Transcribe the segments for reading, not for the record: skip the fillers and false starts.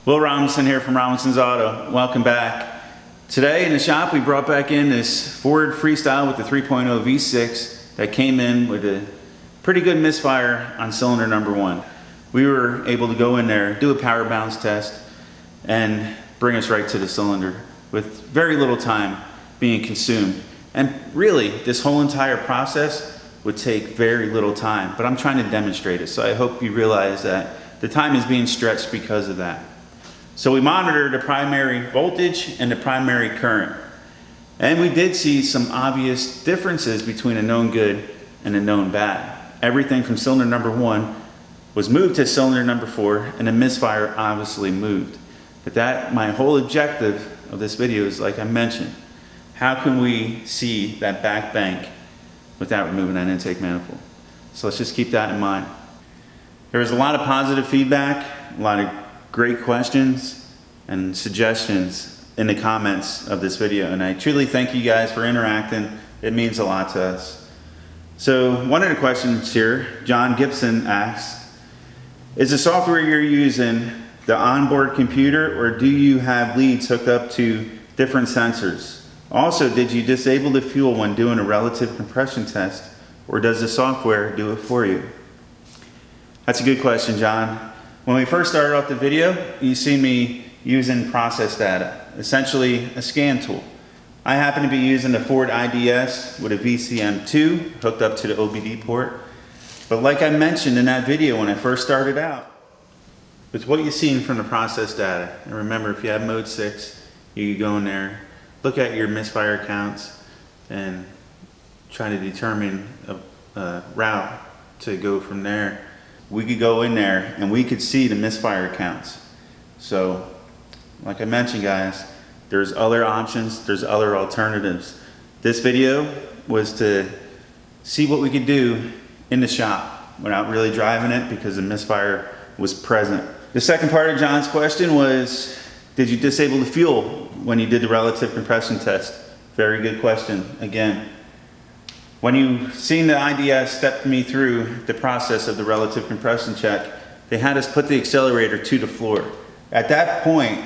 Will Robinson here from Robinson's Auto. Welcome back. Today in the shop we brought back in this Ford Freestyle with the 3.0 V6 that came in with a pretty good misfire on cylinder number 1. We were able to go in there, do a power balance test, and bring us right to the cylinder with very little time being consumed. And really, this whole entire process would take very little time, but I'm trying to demonstrate it, so I hope you realize that the time is being stretched because of that. So we monitored the primary voltage and the primary current. And we did see some obvious differences between a known good and a known bad. Everything from cylinder number 1 was moved to cylinder number 4, and the misfire obviously moved. But my whole objective of this video is, like I mentioned, how can we see that back bank without removing that intake manifold? So let's just keep that in mind. There was a lot of positive feedback, a lot of great questions and suggestions in the comments of this video, and I truly thank you guys for interacting. It means a lot to us. So one of the questions here, John Gibson asks, is the software you're using the onboard computer, or do you have leads hooked up to different sensors? Also, did you disable the fuel when doing a relative compression test, or does the software do it for you? That's a good question, John. When we first started off the video, you see me using process data, essentially a scan tool. I happen to be using the Ford IDS with a VCM2 hooked up to the OBD port. But like I mentioned in that video when I first started out, it's what you're seeing from the process data. And remember, if you have mode 6, you can go in there, look at your misfire counts, and try to determine a route to go from there. We could go in there and we could see the misfire counts. So, like I mentioned, guys, there's other options, there's other alternatives. This video was to see what we could do in the shop without really driving it because the misfire was present. The second part of John's question was, did you disable the fuel when you did the relative compression test? Very good question, again. When you've seen the IDS step me through the process of the relative compression check, they had us put the accelerator to the floor. At that point,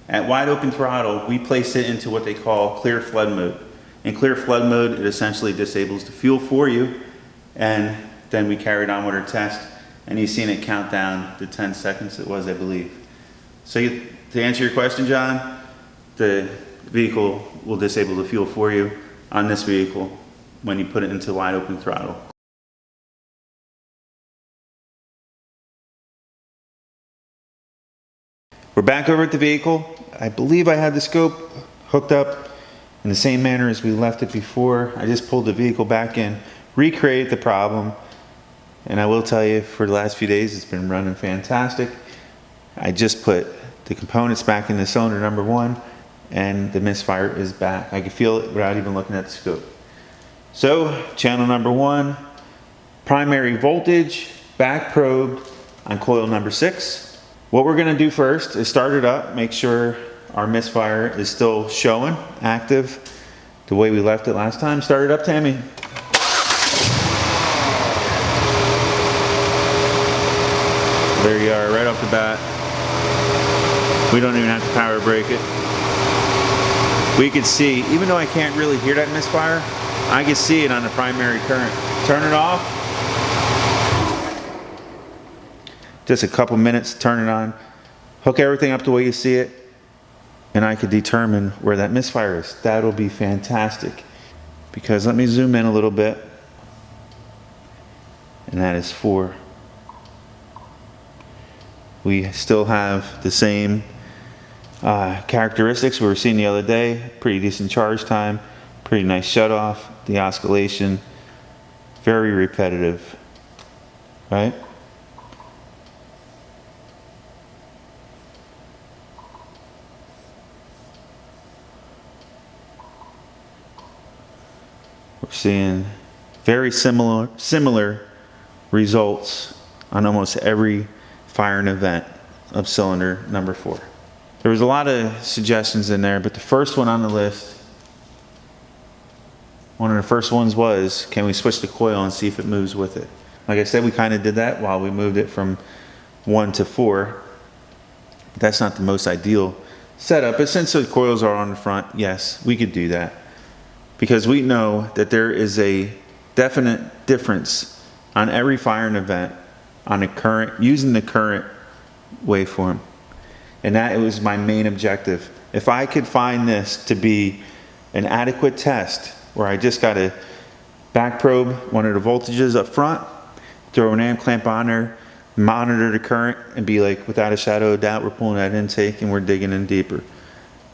at wide open throttle, we placed it into what they call clear flood mode. In clear flood mode, it essentially disables the fuel for you, and then we carried on with our test, and you've seen it count down the 10 seconds it was, I believe. So to answer your question, John, the vehicle will disable the fuel for you on this vehicle when you put it into wide open throttle. We're back over at the vehicle. I believe I had the scope hooked up in the same manner as we left it before. I just pulled the vehicle back in, recreated the problem, and I will tell you, for the last few days it's been running fantastic. I just put the components back in the cylinder number 1, and the misfire is back. I can feel it without even looking at the scope. So, channel number 1, primary voltage, back probed on coil number 6. What we're going to do first is start it up, make sure our misfire is still showing, active, the way we left it last time. Start it up, Tammy. There you are, right off the bat. We don't even have to power brake it. We can see, even though I can't really hear that misfire, I can see it on the primary current. Turn it off. Just a couple minutes, turn it on. Hook everything up the way you see it, and I could determine where that misfire is. That'll be fantastic. Because let me zoom in a little bit. And that is 4. We still have the same characteristics we were seeing the other day. Pretty decent charge time, pretty nice shut off, the oscillation, very repetitive, right? We're seeing very similar results on almost every firing event of cylinder number 4. There was a lot of suggestions in there, but the first one on the list, one of the first ones was, can we switch the coil and see if it moves with it? Like I said, we kind of did that while we moved it from 1 to 4. That's not the most ideal setup, but since the coils are on the front, yes, we could do that. Because we know that there is a definite difference on every firing event on the current, using the current waveform. And that was my main objective. If I could find this to be an adequate test where I just got to back probe one of the voltages up front, throw an amp clamp on there, monitor the current, and be like, without a shadow of doubt, we're pulling that intake and we're digging in deeper.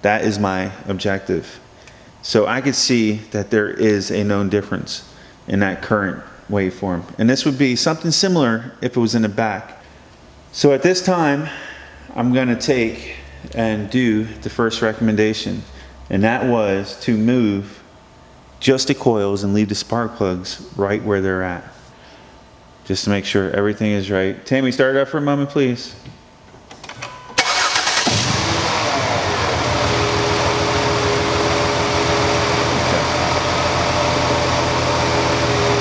That is my objective. So I could see that there is a known difference in that current waveform. And this would be something similar if it was in the back. So at this time, I'm going to take and do the first recommendation. And that was to move just the coils and leave the spark plugs right where they're at. Just to make sure everything is right. Tammy, start it up for a moment, please.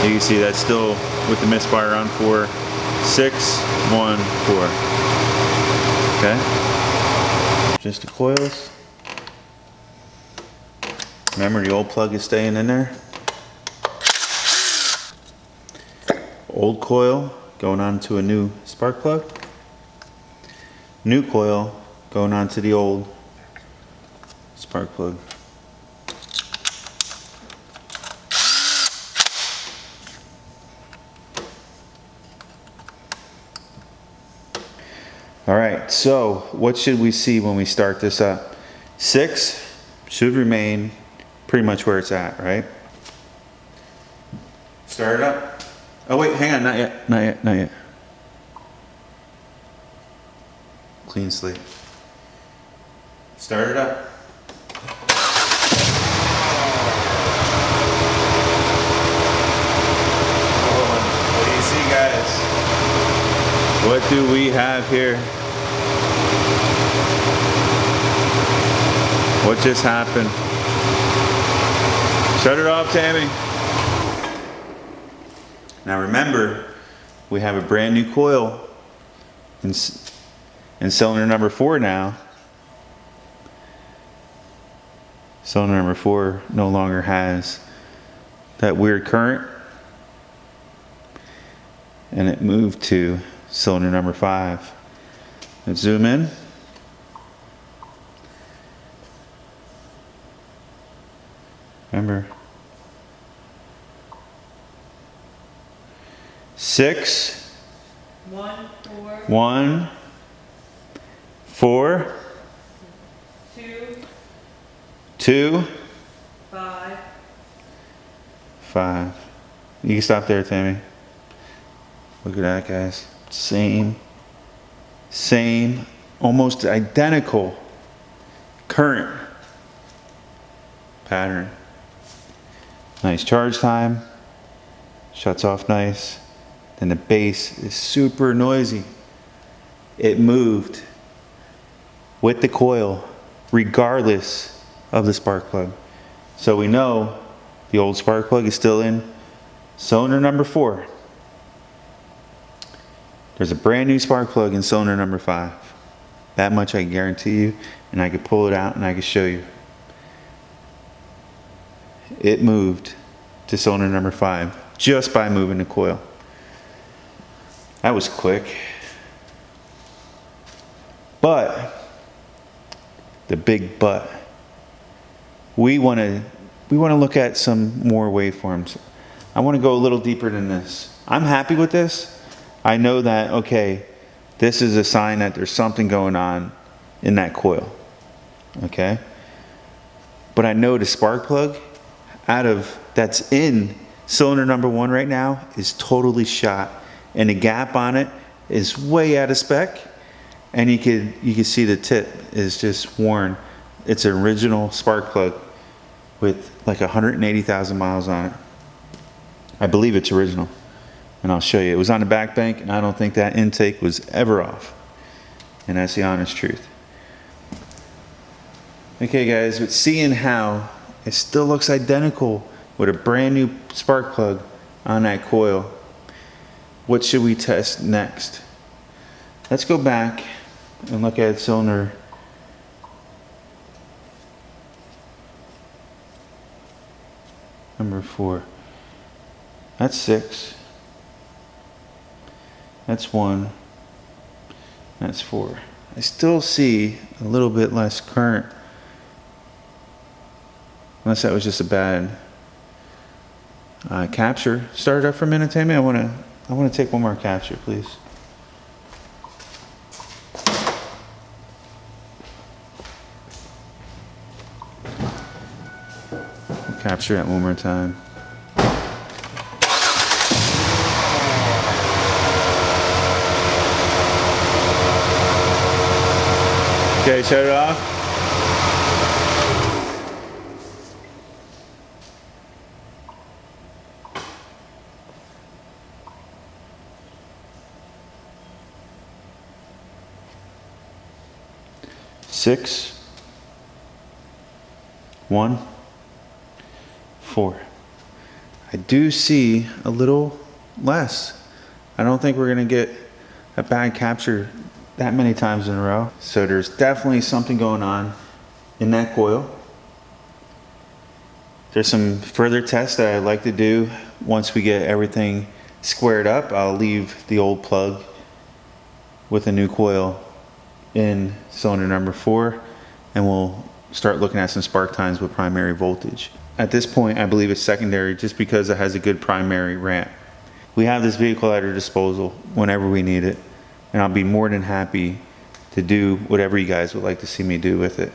You can see that's still with the misfire on 4, 6, 1, 4. Okay. Just the coils. Remember, the old plug is staying in there. Old coil going on to a new spark plug. New coil going on to the old spark plug. All right, so what should we see when we start this up? 6 should remain pretty much where it's at, right? Start it up. Oh wait, hang on, not yet, not yet, not yet. Clean slate. Start it up. What do you see, guys? What do we have here? What just happened? Shut it off, Tammy. Now remember, we have a brand new coil in cylinder number 4 now. Cylinder number 4 no longer has that weird current, and it moved to cylinder number 5. Let's zoom in. Remember, 6, 1, 4, 1, 4, 2, 2, 5. 5. You can stop there, Tammy. Look at that, guys. Same, almost identical current pattern. Nice charge time. Shuts off nice. Then the bass is super noisy. It moved with the coil regardless of the spark plug. So we know the old spark plug is still in cylinder number 4. There's a brand new spark plug in cylinder number 5. That much I guarantee you, and I could pull it out and I could show you. It moved to cylinder number 5 just by moving the coil. That was quick. But the big but, we want to look at some more waveforms. I want to go a little deeper than this. I'm happy with this. I know that, okay, this is a sign that there's something going on in that coil. Okay? But I know the spark plug that's in cylinder number 1 right now is totally shot, and the gap on it is way out of spec, and you can see the tip is just worn. It's an original spark plug with like 180,000 miles on it. I believe it's original, and I'll show you. It was on the back bank, and I don't think that intake was ever off, and that's the honest truth. Okay guys, but seeing how it still looks identical with a brand new spark plug on that coil, what should we test next? Let's go back and look at cylinder number 4. That's 6. That's 1. That's 4. I still see a little bit less current. Unless that was just a bad capture. Start it up for a minute, Tammy. I want to take one more capture, please. Capture it one more time. Okay, shut it off. Six, 1, 4. I do see a little less. I don't think we're gonna get a bad capture that many times in a row. So there's definitely something going on in that coil. There's some further tests that I'd like to do once we get everything squared up. I'll leave the old plug with a new coil in cylinder number 4, and we'll start looking at some spark times with primary voltage. At this point, I believe it's secondary just because it has a good primary ramp. We have this vehicle at our disposal whenever we need it, and I'll be more than happy to do whatever you guys would like to see me do with it.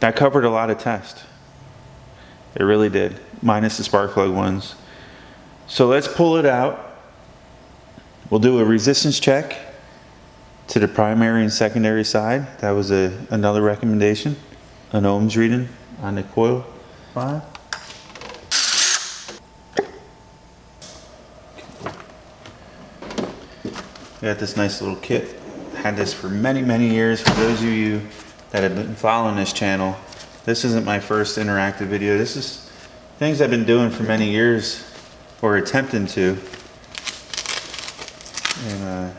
That covered a lot of tests. It really did, minus the spark plug ones. So let's pull it out. We'll do a resistance check to the primary and secondary side. That was another recommendation. An ohms reading on the coil 5. We got this nice little kit. Had this for many, many years. For those of you that have been following this channel, this isn't my first interactive video. This is things I've been doing for many years, or attempting to. And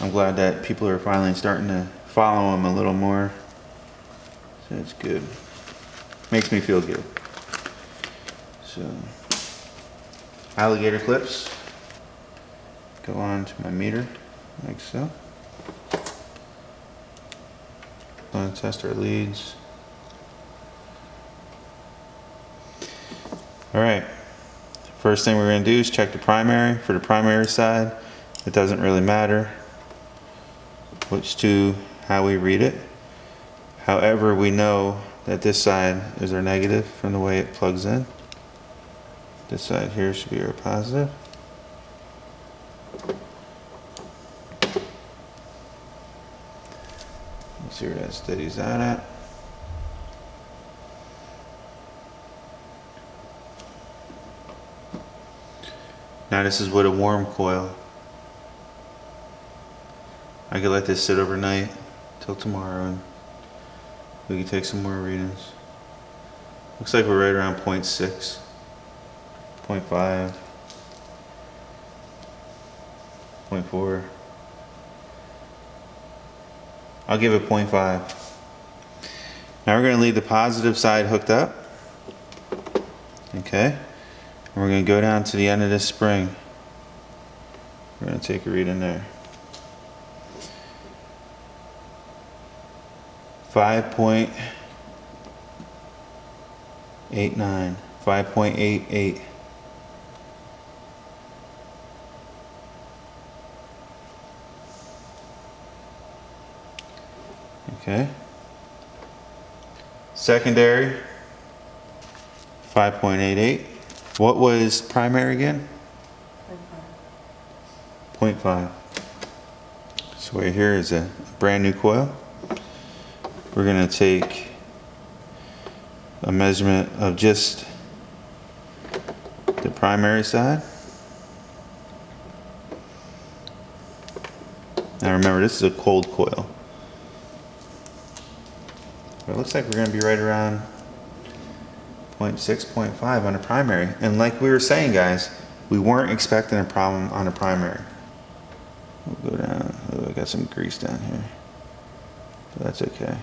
I'm glad that people are finally starting to follow them a little more. So it's good. Makes me feel good. So, alligator clips go on to my meter, like so. Going to test our leads. All right. First thing we're going to do is check the primary. For the primary side, it doesn't really matter how we read it. However, we know that this side is our negative from the way it plugs in. This side here should be our positive. Let's see where that steadies out at. Now this is with a warm coil. I could let this sit overnight till tomorrow and we can take some more readings. Looks like we're right around 0.6, 0.5, 0.4. I'll give it 0.5. Now we're going to leave the positive side hooked up. Okay. And we're going to go down to the end of this spring. We're going to take a reading there. 5.89, 5.88. Okay. Secondary, 5.88. What was primary again? 0.5. So right here is a brand new coil. We're going to take a measurement of just the primary side. Now remember, this is a cold coil. But it looks like we're going to be right around 0.6, 0.5 on the primary. And like we were saying, guys, we weren't expecting a problem on the primary. We'll go down. Oh, I got some grease down here, but that's okay.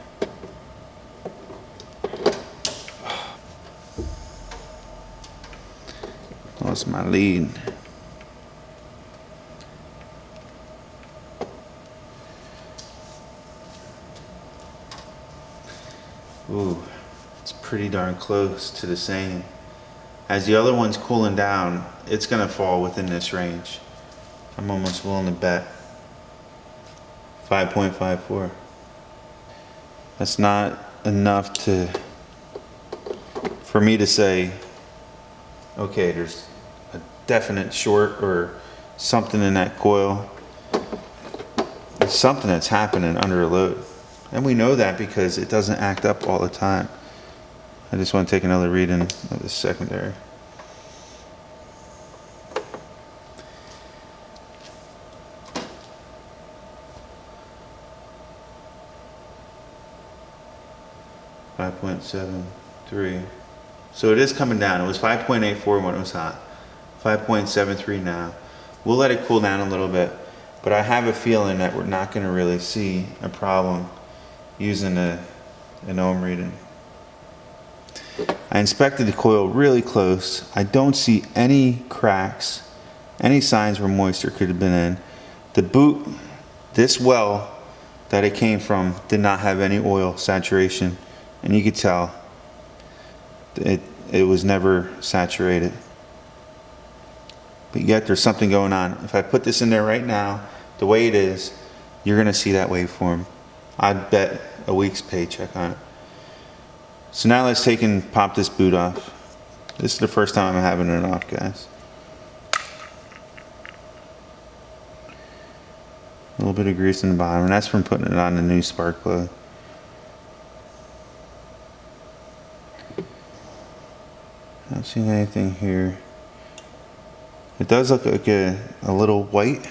Lost my lead. Ooh, it's pretty darn close to the same. As the other one's cooling down, it's gonna fall within this range. I'm almost willing to bet 5.54. That's not enough for me to say, okay, there's a definite short or something in that coil. It's something that's happening under a load. And we know that because it doesn't act up all the time. I just want to take another reading of the secondary. .73. So it is coming down. It was 5.84 when it was hot. 5.73 now. We'll let it cool down a little bit, but I have a feeling that we're not going to really see a problem using an ohm reading. I inspected the coil really close. I don't see any cracks, any signs where moisture could have been in. The boot, this well that it came from, did not have any oil saturation, and you could tell it was never saturated. But yet there's something going on. If I put this in there right now, the way it is, you're gonna see that waveform. I'd bet a week's paycheck on it. So now let's take and pop this boot off. This is the first time I'm having it off, guys. A little bit of grease in the bottom, and that's from putting it on the new spark plug. Not seeing anything here. It does look like a little white.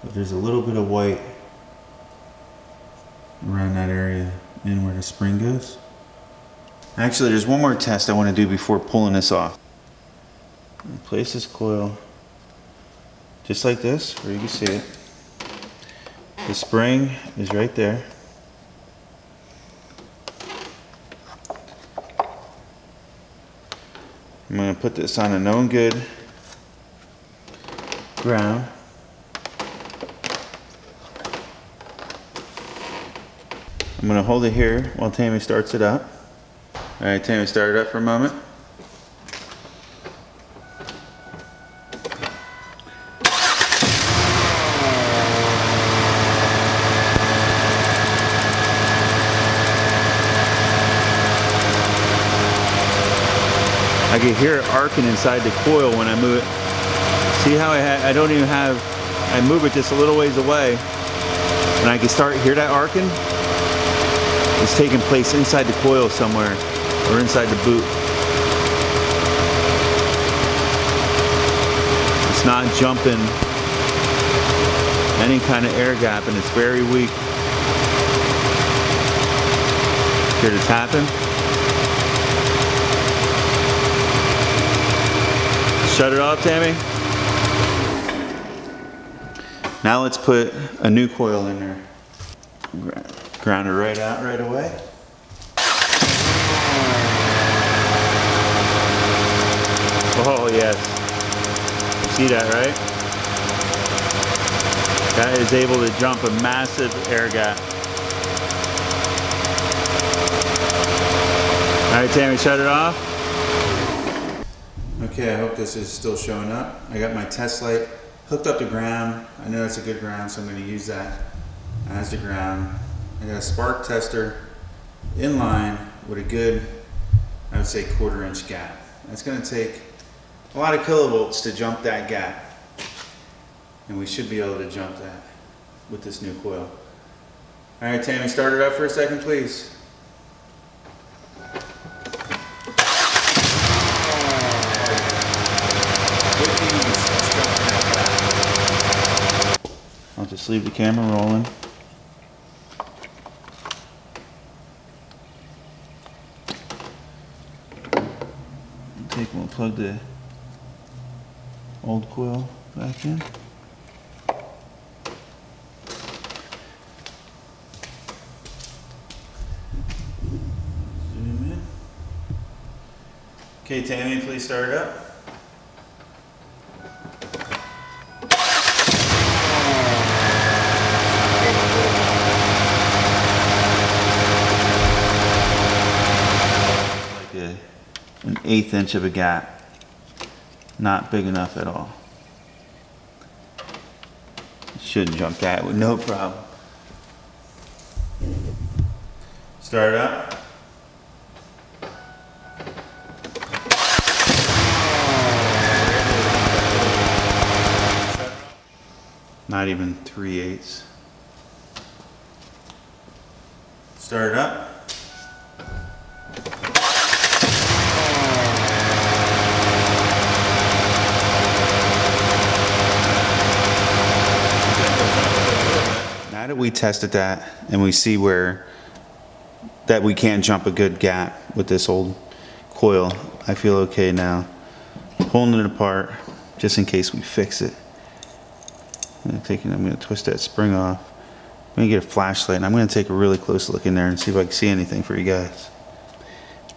But there's a little bit of white around that area and where the spring goes. Actually, there's one more test I want to do before pulling this off. Place this coil just like this, where you can see it. The spring is right there. I'm going to put this on a known good ground. I'm going to hold it here while Tammy starts it up. Alright, Tammy, start it up for a moment. I can hear it arcing inside the coil when I move it. See how I don't even have, I move it just a little ways away, and I can hear that arcing. It's taking place inside the coil somewhere, or inside the boot. It's not jumping any kind of air gap, and it's very weak. Hear the tapping? Shut it off, Tammy. Now let's put a new coil in there. Ground it right out right away. Oh yes. You see that, right? That is able to jump a massive air gap. Alright, Tammy, shut it off. Okay, I hope this is still showing up. I got my test light hooked up to ground. I know it's a good ground, so I'm going to use that as the ground. I got a spark tester in line with a good, I would say, 1/4 inch gap. It's going to take a lot of kilovolts to jump that gap, and we should be able to jump that with this new coil. All right, Tammy, start it up for a second, please. I'll just leave the camera rolling. We'll plug the old coil back in. Okay, Tammy, please start it up. Like an 1/8 inch of a gap. Not big enough at all. Should jump that with no problem. Start it up. Not even 3/8. Start it up. Now that we tested that and we see where that we can jump a good gap with this old coil, I feel okay now. Pulling it apart just in case we fix it. I'm going to twist that spring off. I'm going to get a flashlight and I'm going to take a really close look in there and see if I can see anything for you guys.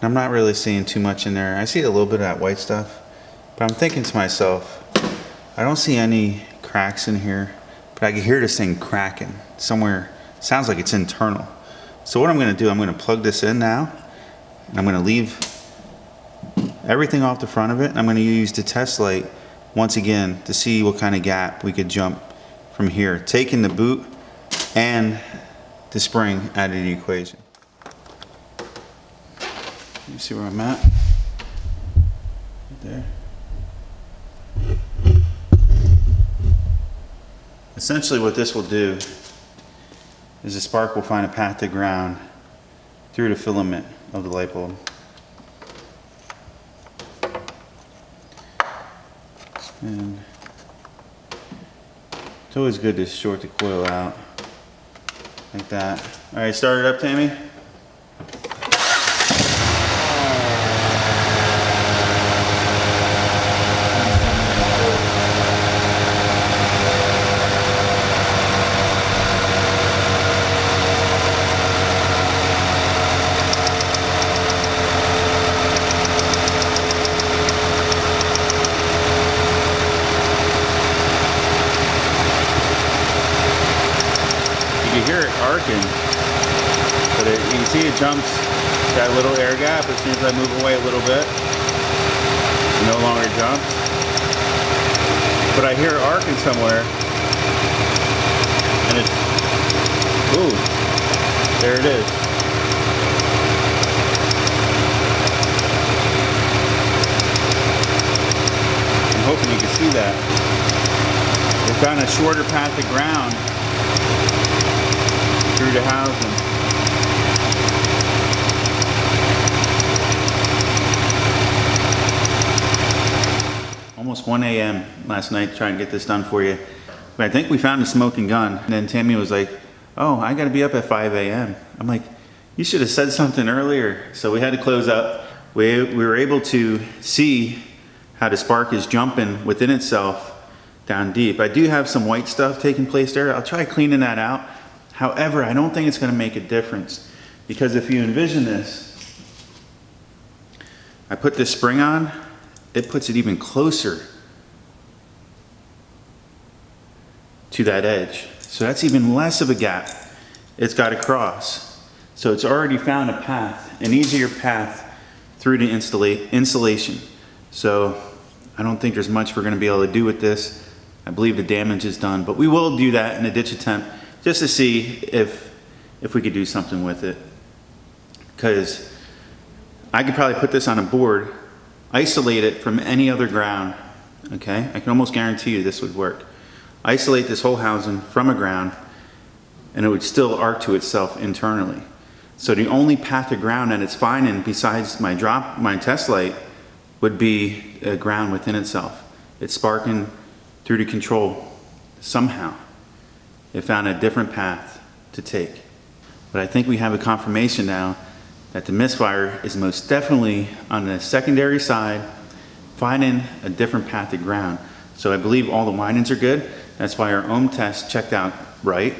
I'm not really seeing too much in there. I see a little bit of that white stuff, but I'm thinking to myself, I don't see any cracks in here, but I can hear this thing cracking somewhere. Sounds like it's internal. So what I'm going to do, I'm going to plug this in now, and I'm going to leave everything off the front of it, and I'm going to use the test light once again to see what kind of gap we could jump from here, taking the boot and the spring out of the equation. You see where I'm at? Right there. Essentially what this will do is the spark will find a path to ground through the filament of the light bulb. And it's always good to short the coil out like that. All right, start it up, Tammy. You can hear it arcing, but you can see it jumps that little air gap. As soon as I move away a little bit, it no longer jumps. But I hear it arcing somewhere, and it's, ooh, there it is. I'm hoping you can see that. We found a shorter path to ground through the housing. Almost 1 a.m. last night trying to get this done for you. But I think we found a smoking gun. And then Tammy was like, oh, I gotta be up at 5 a.m. I'm like, you should have said something earlier. So we had to close up. We were able to see how the spark is jumping within itself down deep. I do have some white stuff taking place there. I'll try cleaning that out. However, I don't think it's going to make a difference, because if you envision this, I put this spring on, it puts it even closer to that edge. So that's even less of a gap it's got to cross. So it's already found a path, an easier path through the insulation. So I don't think there's much we're going to be able to do with this. I believe the damage is done, but we will do that in a ditch attempt just to see if we could do something with it. Because I could probably put this on a board, isolate it from any other ground, okay? I can almost guarantee you this would work. Isolate this whole housing from a ground, and it would still arc to itself internally. So the only path to ground that it's finding besides my test light would be a ground within itself. It's sparking through the control somehow. It found a different path to take. But I think we have a confirmation now that the misfire is most definitely on the secondary side, finding a different path to ground. So I believe all the windings are good. That's why our ohm test checked out right.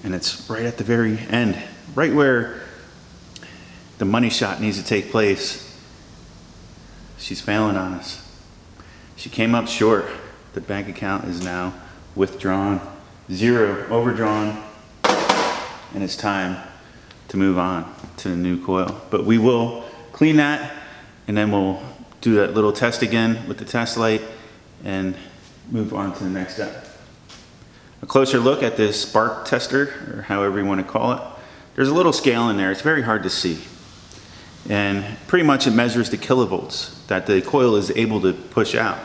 And it's right at the very end, right where the money shot needs to take place. she's failing on us. She came up short. The bank account is now withdrawn, 0 overdrawn, and it's time to move on to the new coil. But we will clean that, and then we'll do that little test again with the test light and move on to the next step. A closer look at this spark tester, or however you want to call it. There's a little scale in there. It's very hard to see. And pretty much it measures the kilovolts that the coil is able to push out.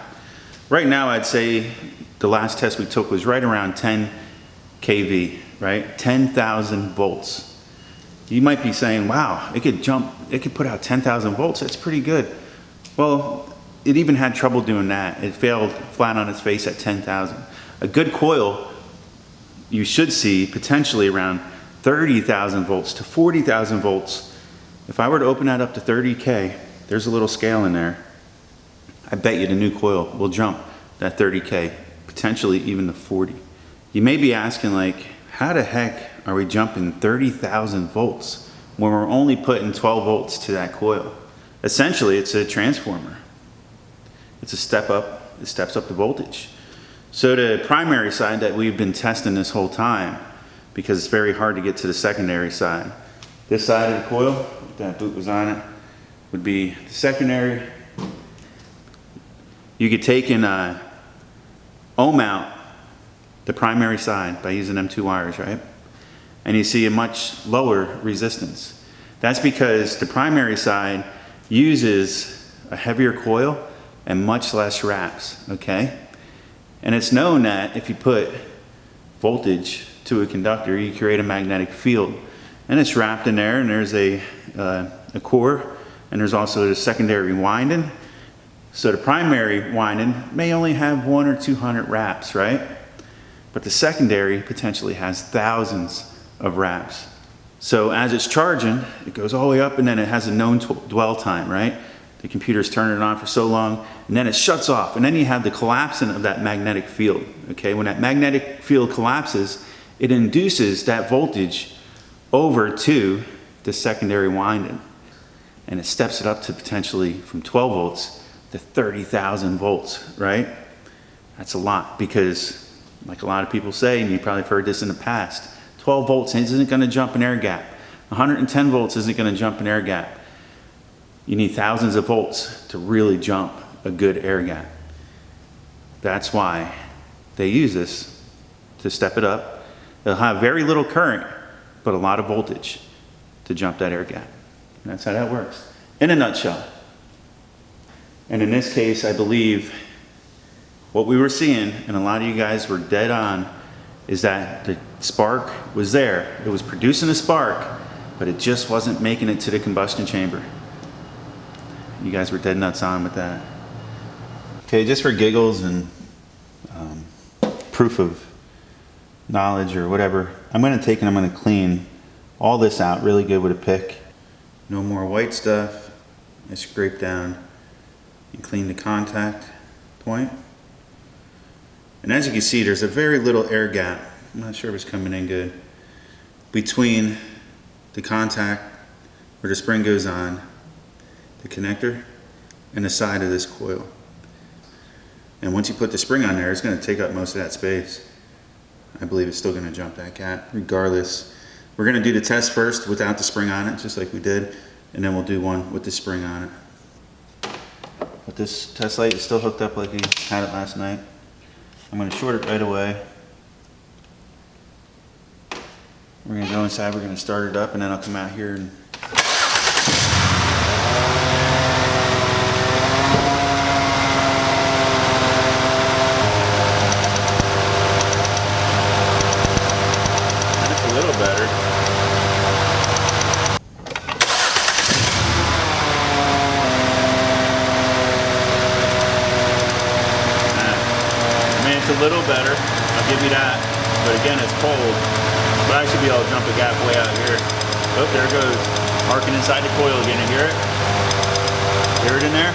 Right now, I'd say the last test we took was right around 10 kV, right? 10,000 volts. You might be saying, wow, it could put out 10,000 volts. That's pretty good. Well, it even had trouble doing that. It failed flat on its face at 10,000. A good coil, you should see potentially around 30,000 volts to 40,000 volts. If I were to open that up to 30K, there's a little scale in there. I bet you the new coil will jump that 30K, potentially even to 40. You may be asking, like, how the heck are we jumping 30,000 volts when we're only putting 12 volts to that coil? Essentially, it's a transformer. It's a step up, it steps up the voltage. So the primary side that we've been testing this whole time, because it's very hard to get to the secondary side. This side of the coil, that boot was on it, would be the secondary. You could take and ohm out the primary side by using them 2 wires, right? And you see a much lower resistance. That's because the primary side uses a heavier coil and much less wraps, okay? And it's known that if you put voltage to a conductor, you create a magnetic field. And it's wrapped in there, and there's a core, and there's also the secondary winding. So the primary winding may only have 100 or 200 wraps, right? But the secondary potentially has thousands of wraps. So as it's charging, it goes all the way up, and then it has a known dwell time, right? The computer's turning it on for so long, and then it shuts off, and then you have the collapsing of that magnetic field, okay? When that magnetic field collapses, it induces that voltage over to the secondary winding, and it steps it up to potentially from 12 volts to 30,000 volts, right? That's a lot, because like a lot of people say, and you probably have heard this in the past, 12 volts isn't gonna jump an air gap. 110 volts isn't gonna jump an air gap. You need thousands of volts to really jump a good air gap. That's why they use this to step it up. They'll have very little current, but a lot of voltage to jump that air gap. And that's how that works, in a nutshell. And in this case, I believe what we were seeing, and a lot of you guys were dead on, is that the spark was there. It was producing a spark, but it just wasn't making it to the combustion chamber. You guys were dead nuts on with that. Okay, just for giggles and proof of knowledge or whatever, I'm gonna take and I'm gonna clean all this out really good with a pick. No more white stuff. I scrape down and clean the contact point. And as you can see, there's a very little air gap. I'm not sure if it's coming in good. Between the contact where the spring goes on, the connector, and the side of this coil. And once you put the spring on there, it's going to take up most of that space. I believe it's still going to jump that gap regardless. We're going to do the test first without the spring on it, just like we did, and then we'll do one with the spring on it. But this test light is still hooked up like we had it last night. I'm going to short it right away. We're going to go inside, we're going to start it up, and then I'll come out here and that's a little better. I mean, it's a little better, I'll give you that, but again, it's cold. But I should be able to jump a gap way out here. Oh, there it goes. Arcing inside the coil again. You hear it? Hear it in there?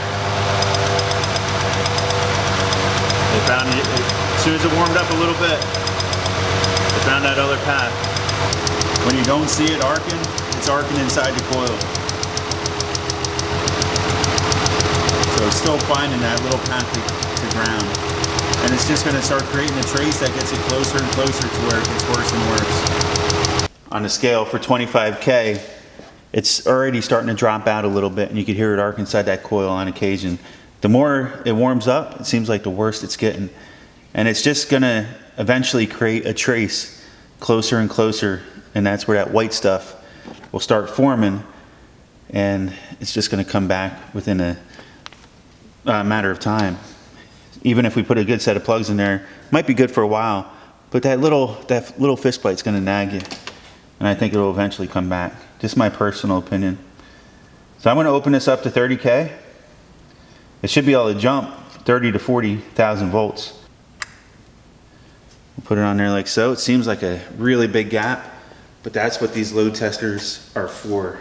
They found it, as soon as it warmed up a little bit, they found that other path. When you don't see it arcing, it's arcing inside the coil. So it's still finding that little path to ground. And it's just gonna start creating a trace that gets it closer and closer to where it gets worse and worse. On the scale for 25K, it's already starting to drop out a little bit, and you can hear it arc inside that coil on occasion. The more it warms up, it seems like the worse it's getting. And it's just gonna eventually create a trace closer and closer, and that's where that white stuff will start forming, and it's just gonna come back within a matter of time. Even if we put a good set of plugs in there, it might be good for a while, but that little fist plate's gonna nag you, and I think it'll eventually come back. Just my personal opinion. So I'm gonna open this up to 30K. It should be able to jump 30 to 40,000 volts. We'll put it on there like so. It seems like a really big gap, but that's what these load testers are for.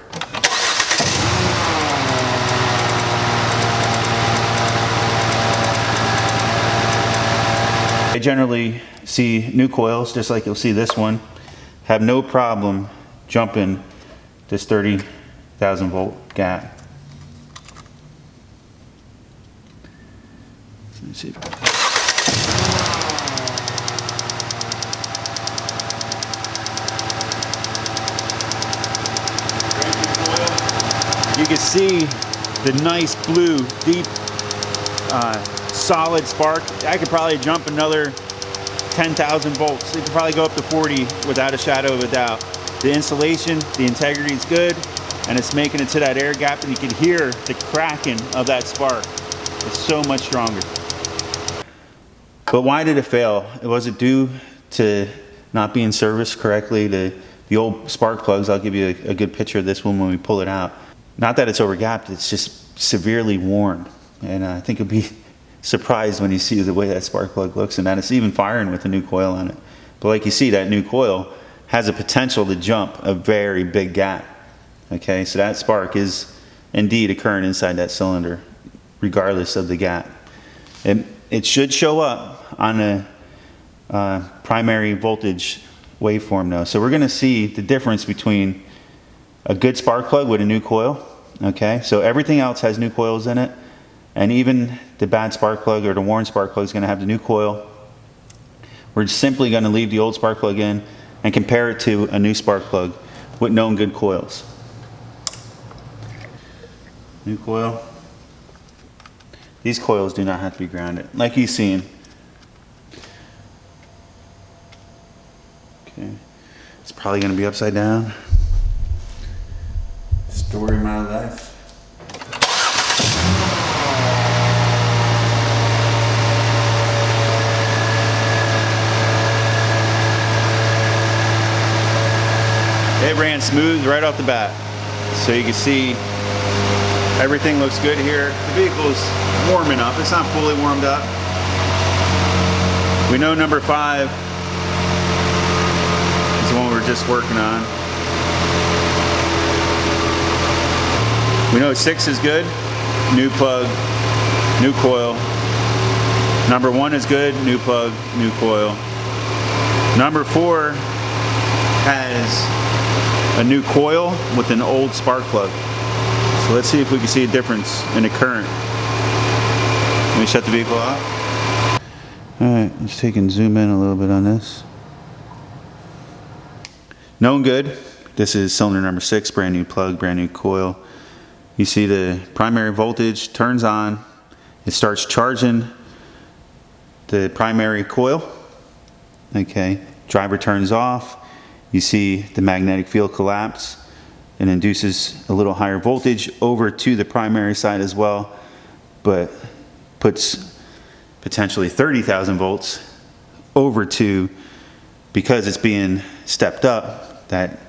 I generally see new coils, just like you'll see this one, have no problem jumping this 30,000 volt gap. Let me see if you can see the nice blue, deep, solid spark. I could probably jump another 10,000 volts. It could probably go up to 40 without a shadow of a doubt. The insulation, the integrity is good, and it's making it to that air gap, and you can hear the cracking of that spark. It's so much stronger. But why did it fail? Was it due to not being serviced correctly? The old spark plugs, I'll give you a good picture of this one when we pull it out. Not that it's over-gapped, it's just severely worn. And I think you'll be surprised when you see the way that spark plug looks, and that it's even firing with a new coil on it. But like you see, that new coil has a potential to jump a very big gap. Okay, so that spark is indeed occurring inside that cylinder, regardless of the gap. It should show up on a primary voltage waveform though. So we're gonna see the difference between a good spark plug with a new coil. Okay, so everything else has new coils in it, and even the bad spark plug or the worn spark plug is gonna have the new coil. We're simply gonna leave the old spark plug in and compare it to a new spark plug with known good coils. New coil. These coils do not have to be grounded, like you've seen. Okay, it's probably gonna be upside down. Story of my life. It ran smooth right off the bat. So you can see everything looks good here. The vehicle's warming up. It's not fully warmed up. We know number 5 is the one we're just working on. We know 6 is good. New plug, new coil. Number 1 is good. New plug, new coil. Number 4 has a new coil with an old spark plug. So let's see if we can see a difference in the current. Let me shut the vehicle off. Alright, let's take and zoom in a little bit on this. Known good. This is cylinder number 6, brand new plug, brand new coil. You see the primary voltage turns on. It starts charging the primary coil. Okay, driver turns off. You see the magnetic field collapse and induces a little higher voltage over to the primary side as well, but puts potentially 30,000 volts over to, because it's being stepped up, that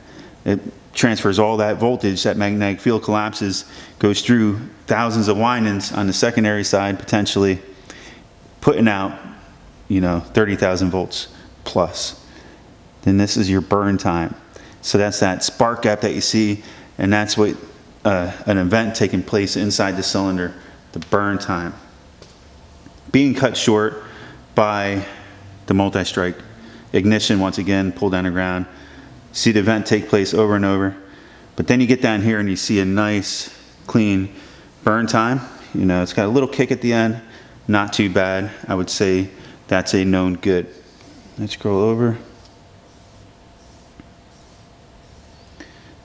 it transfers all that voltage, that magnetic field collapses, goes through thousands of windings on the secondary side, potentially putting out, 30,000 volts plus. Then this is your burn time. So that's that spark gap that you see, and that's what an event taking place inside the cylinder, the burn time. Being cut short by the multi-strike. Ignition, once again, pulled down the ground. See the event take place over and over. But then you get down here and you see a nice, clean burn time. You know, it's got a little kick at the end, not too bad. I would say that's a known good. Let's scroll over.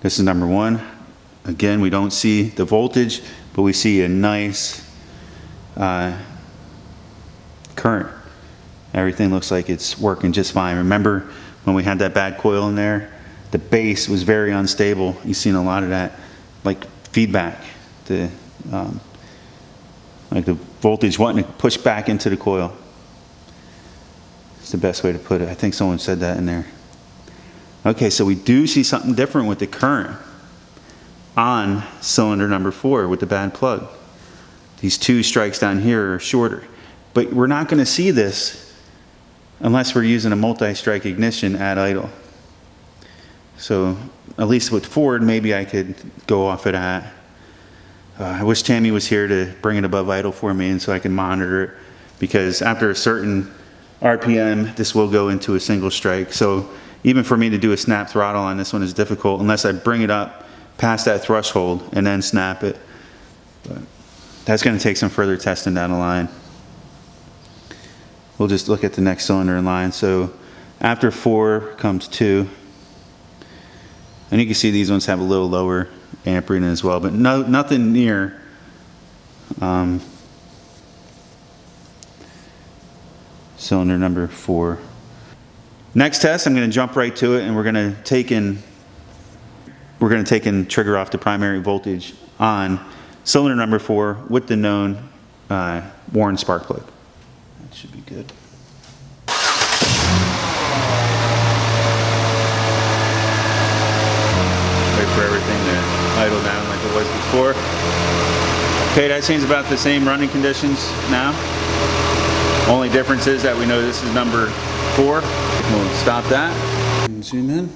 This is number 1. Again, we don't see the voltage, but we see a nice current. Everything looks like it's working just fine. Remember when we had that bad coil in there? The base was very unstable. You've seen a lot of that, like feedback. Like the voltage wanting to push back into the coil. It's the best way to put it. I think someone said that in there. Okay, so we do see something different with the current on cylinder number 4 with the bad plug. These 2 strikes down here are shorter. But we're not going to see this unless we're using a multi-strike ignition at idle. So at least with Ford, maybe I could go off of that. I wish Tammy was here to bring it above idle for me and so I can monitor it, because after a certain RPM, this will go into a single strike. So even for me to do a snap throttle on this one is difficult unless I bring it up past that threshold and then snap it. But that's going to take some further testing down the line. We'll just look at the next cylinder in line. So after 4 comes 2. And you can see these ones have a little lower amp reading as well, but nothing near cylinder number 4. Next test, I'm going to jump right to it, and we're going to take in trigger off the primary voltage on cylinder number 4 with the known worn spark plug. That should be good. Wait for everything to idle down like it was before. Okay, that seems about the same running conditions now. Only difference is that we know this is number 4. We'll stop that and zoom in.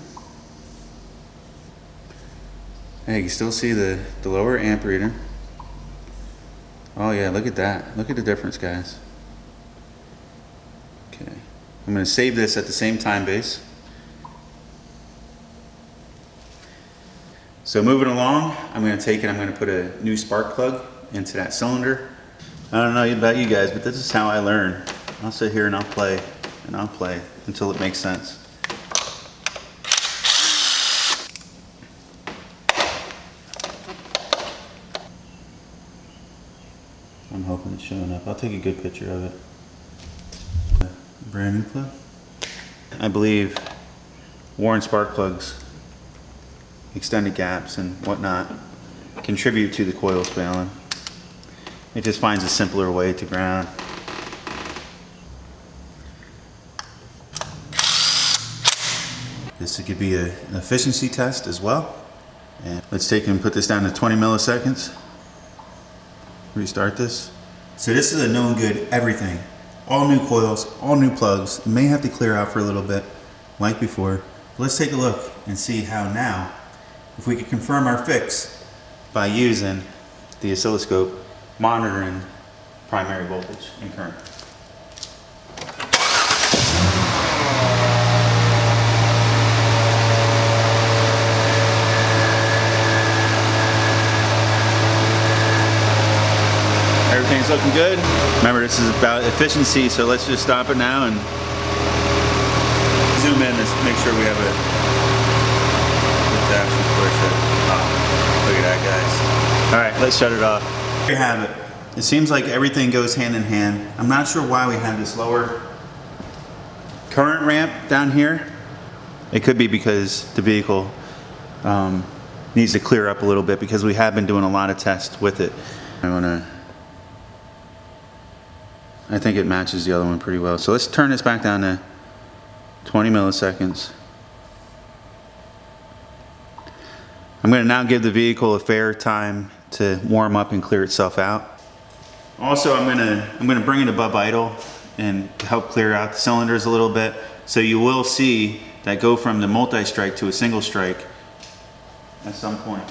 Hey, you can still see the lower amp reader. Oh yeah, look at that. Look at the difference, guys. Okay, I'm going to save this at the same time base. So moving along, I'm going to put a new spark plug into that cylinder. I don't know about you guys, but this is how I learn. I'll sit here and I'll play until it makes sense. I'm hoping it's showing up. I'll take a good picture of it. Brand new plug. I believe worn spark plugs, extended gaps and whatnot, contribute to the coils failing. It just finds a simpler way to ground. This could be an efficiency test as well. And let's take and put this down to 20 milliseconds. Restart this. So this is a known good everything. All new coils, all new plugs. You may have to clear out for a little bit, like before. Let's take a look and see how now, if we could confirm our fix by using the oscilloscope, monitoring primary voltage and current. Everything's looking good. Remember, this is about efficiency, so let's just stop it now and zoom in and make sure we have a actually push it. Oh, look at that, guys. All right, let's shut it off. There you have it. It seems like everything goes hand in hand. I'm not sure why we have this lower current ramp down here. It could be because the vehicle needs to clear up a little bit, because we have been doing a lot of tests with it. I think it matches the other one pretty well. So let's turn this back down to 20 milliseconds. I'm going to now give the vehicle a fair time to warm up and clear itself out. Also, I'm going to bring it above idle and help clear out the cylinders a little bit. So you will see that go from the multi-strike to a single strike at some point.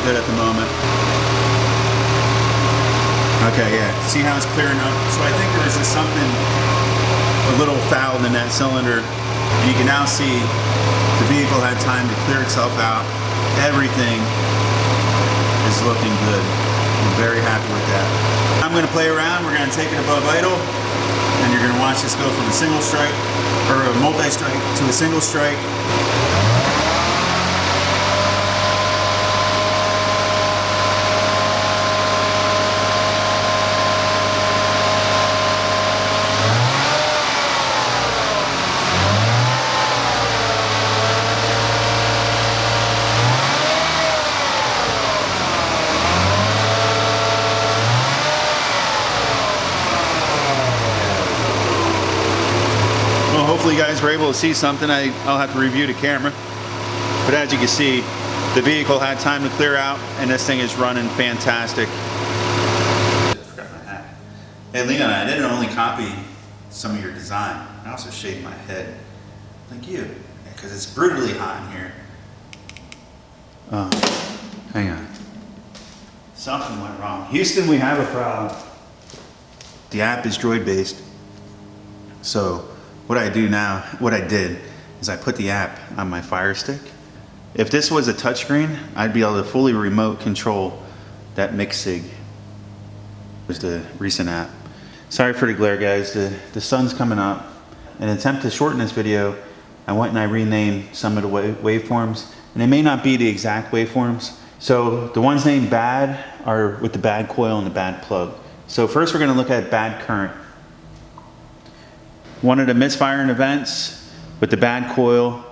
good at the moment. Okay, yeah, see how it's clearing up? So I think there was just something a little fouled in that cylinder. And you can now see the vehicle had time to clear itself out. Everything is looking good. I'm very happy with that. I'm gonna play around. We're gonna take it above idle, and you're gonna watch this go from a single strike, or a multi-strike to a single strike. Hopefully you guys were able to see something. I'll have to review the camera. But as you can see, the vehicle had time to clear out and this thing is running fantastic. I forgot my hat. Hey Leon, I didn't only copy some of your design. I also shaved my head. Thank you. Because it's brutally hot in here. Hang on. Something went wrong. Houston, we have a problem. The app is Droid based. So what I did is I put the app on my Fire Stick. If this was a touchscreen, I'd be able to fully remote control that mix sig. It was the recent app. Sorry for the glare, guys. The sun's coming up. In an attempt to shorten this video, I went and I renamed some of the waveforms, and they may not be the exact waveforms. So the ones named bad are with the bad coil and the bad plug. So first we're gonna look at bad current. One of the misfiring events with the bad coil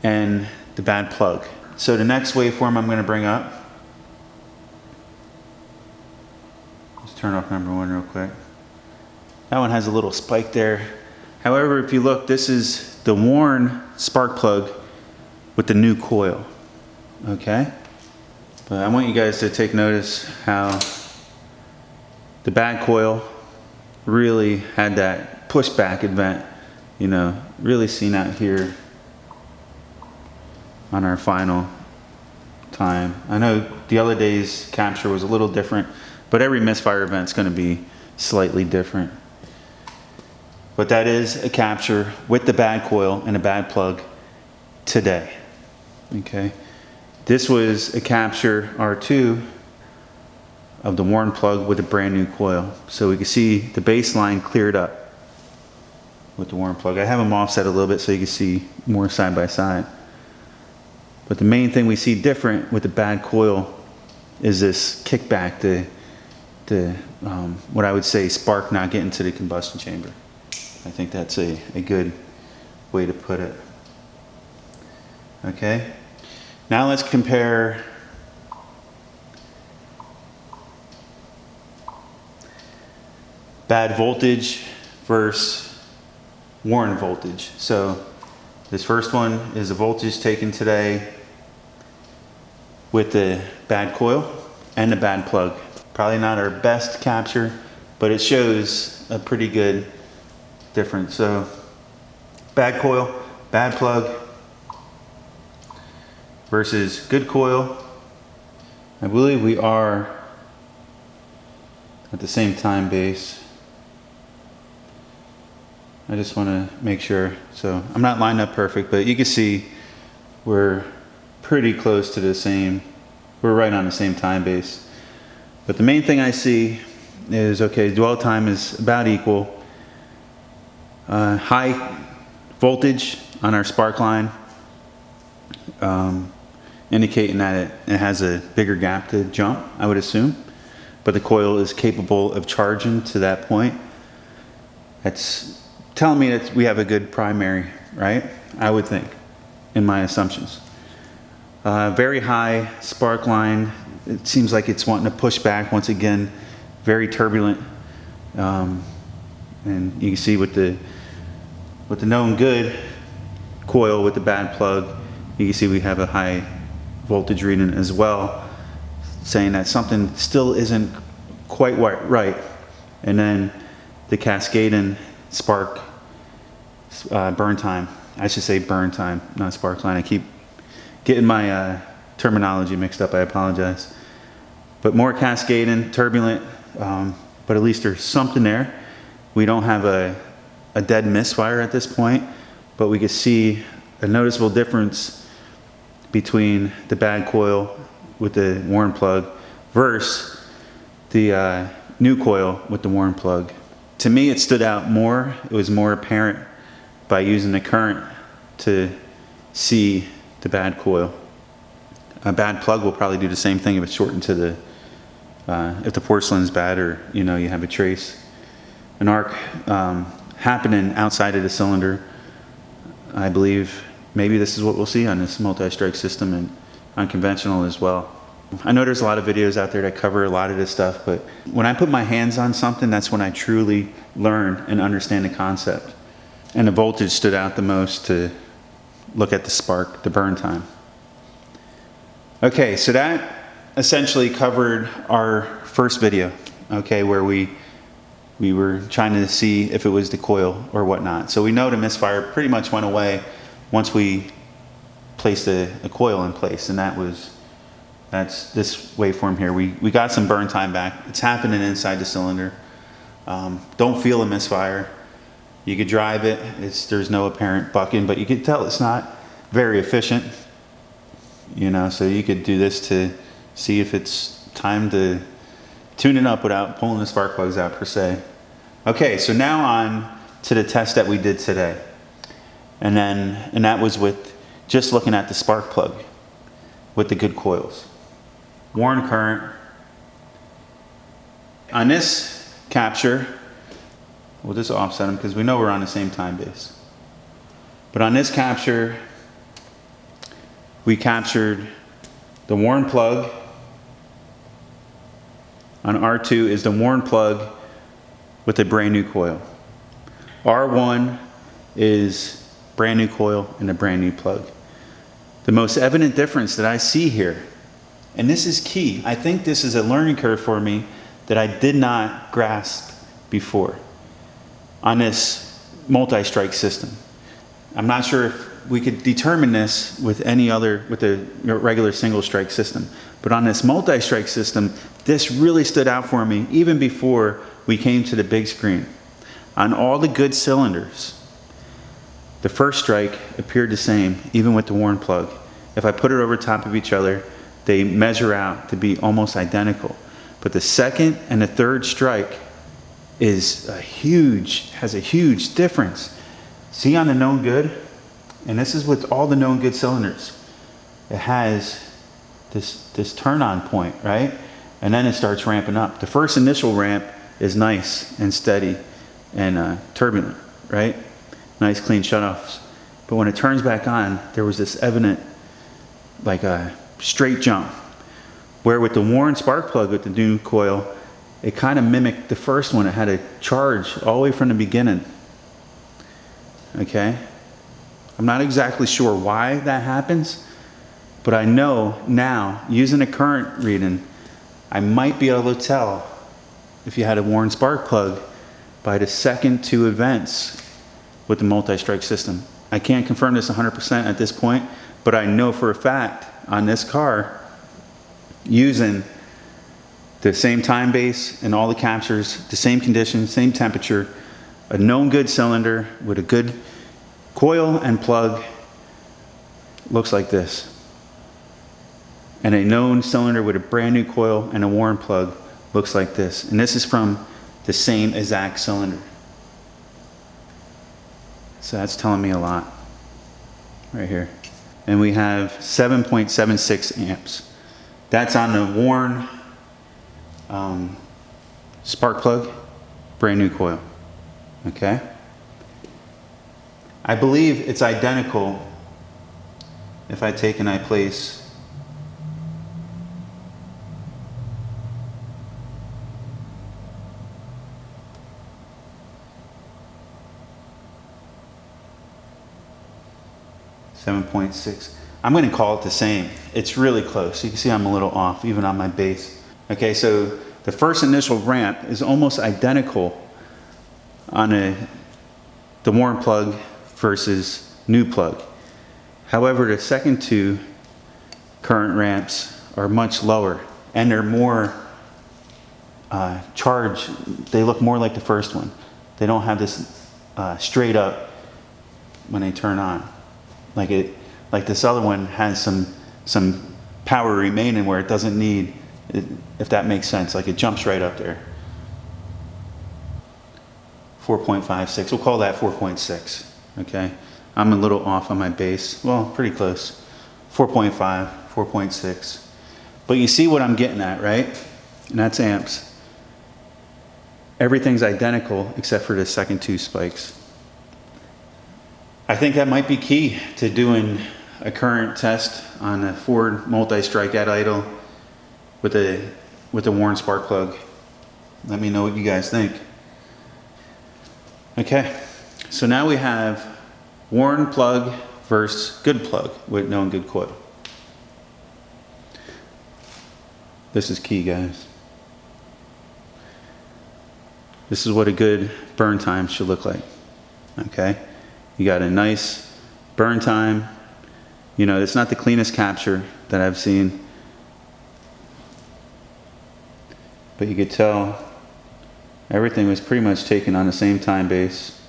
and the bad plug. So the next waveform I'm going to bring up, let's turn off number one real quick. That one has a little spike there. However, if you look, this is the worn spark plug with the new coil, okay? But I want you guys to take notice how the bad coil really had that pushback event, you know, really seen out here on our final time. I know the other day's capture was a little different, but every misfire event's going to be slightly different. But that is a capture with the bad coil and a bad plug today. Okay, this was a capture R2 of the worn plug with a brand new coil. So we can see the baseline cleared up with the worn plug. I have them offset a little bit so you can see more side by side. But the main thing we see different with the bad coil is this kickback, what I would say spark not getting to the combustion chamber. I think that's a good way to put it. Okay, now let's compare bad voltage versus worn voltage. So this first one is the voltage taken today with the bad coil and the bad plug. Probably not our best capture, but it shows a pretty good difference. So bad coil, bad plug versus good coil. I believe we are at the same time base. I just want to make sure. So I'm not lined up perfect, but you can see we're pretty close to the same. We're right on the same time base. But the main thing I see is, okay, dwell time is about equal. High voltage on our spark line, indicating that it has a bigger gap to jump, I would assume. But the coil is capable of charging to that point. That's telling me that we have a good primary, right? I would think, in my assumptions. Very high spark line. It seems like it's wanting to push back once again. Very turbulent. And you can see with the known good coil with the bad plug, you can see we have a high voltage reading as well, saying that something still isn't quite right. And then the cascading spark burn time. I should say burn time, not spark line. I keep getting my terminology mixed up, I apologize. But more cascading, turbulent, but at least there's something there. We don't have a dead misfire at this point, but we can see a noticeable difference between the bad coil with the worn plug versus the new coil with the worn plug. To me, it stood out more. It was more apparent by using the current to see the bad coil. A bad plug will probably do the same thing if it's shortened to the, if the porcelain's bad, or you have a trace. An arc happening outside of the cylinder. I believe maybe this is what we'll see on this multi-strike system and unconventional as well. I know there's a lot of videos out there that cover a lot of this stuff, but when I put my hands on something, that's when I truly learn and understand the concept. And the voltage stood out the most to look at the spark, the burn time. Okay, so that essentially covered our first video, okay, where we were trying to see if it was the coil or whatnot. So we know the misfire pretty much went away once we placed a coil in place, and that's this waveform here. We got some burn time back. It's happening inside the cylinder. Don't feel a misfire. You could drive it. There's no apparent bucking, but you could tell it's not very efficient. So you could do this to see if it's time to tune it up without pulling the spark plugs out per se. Okay, so now on to the test that we did today. And that was with just looking at the spark plug with the good coils. Worn current. On this capture, we'll just offset them because we know we're on the same time base. But on this capture, we captured the worn plug. On R2 is the worn plug with a brand new coil. R1 is brand new coil and a brand new plug. The most evident difference that I see here, and this is key, I think this is a learning curve for me that I did not grasp before on this multi-strike system. I'm not sure if we could determine this with the regular single strike system, but on this multi-strike system, this really stood out for me even before we came to the big screen. On all the good cylinders, the first strike appeared the same, even with the worn plug. If I put it over top of each other, they measure out to be almost identical. But the second and the third strike has a huge difference. See on the known good, and this is with all the known good cylinders, it has this turn on point, right? And then it starts ramping up. The first initial ramp is nice and steady and turbulent, right? Nice clean shutoffs. But when it turns back on, there was this evident, like a straight jump, where with the worn spark plug with the new coil, it kind of mimicked the first one. It had a charge all the way from the beginning. Okay? I'm not exactly sure why that happens, but I know now, using a current reading, I might be able to tell if you had a worn spark plug by the second two events with the multi-strike system. I can't confirm this 100% at this point, but I know for a fact on this car, using the same time base and all the captures, the same conditions, same temperature, a known good cylinder with a good coil and plug looks like this. And a known cylinder with a brand new coil and a worn plug looks like this. And this is from the same exact cylinder. So that's telling me a lot right here. And we have 7.76 amps. That's on the worn spark plug, brand new coil. Okay? I believe it's identical if I take and I place .6. I'm going to call it the same. It's really close. You can see I'm a little off even on my base. Okay, so the first initial ramp is almost identical on the worn plug versus new plug. However, the second two current ramps are much lower, and they're more charged. They look more like the first one. They don't have this straight up when they turn on. Like this other one has some power remaining where it doesn't need it, if that makes sense. Like it jumps right up there. 4.56, we'll call that 4.6, okay? I'm a little off on my base, well, pretty close. 4.5, 4.6. But you see what I'm getting at, right? And that's amps. Everything's identical except for the second two spikes. I think that might be key to doing a current test on a Ford multi-strike at idle with a worn spark plug. Let me know what you guys think. Okay, so now we have worn plug versus good plug with known good coil. This is key, guys. This is what a good burn time should look like. Okay, you got a nice burn time. You know, it's not the cleanest capture that I've seen, but you could tell everything was pretty much taken on the same time base.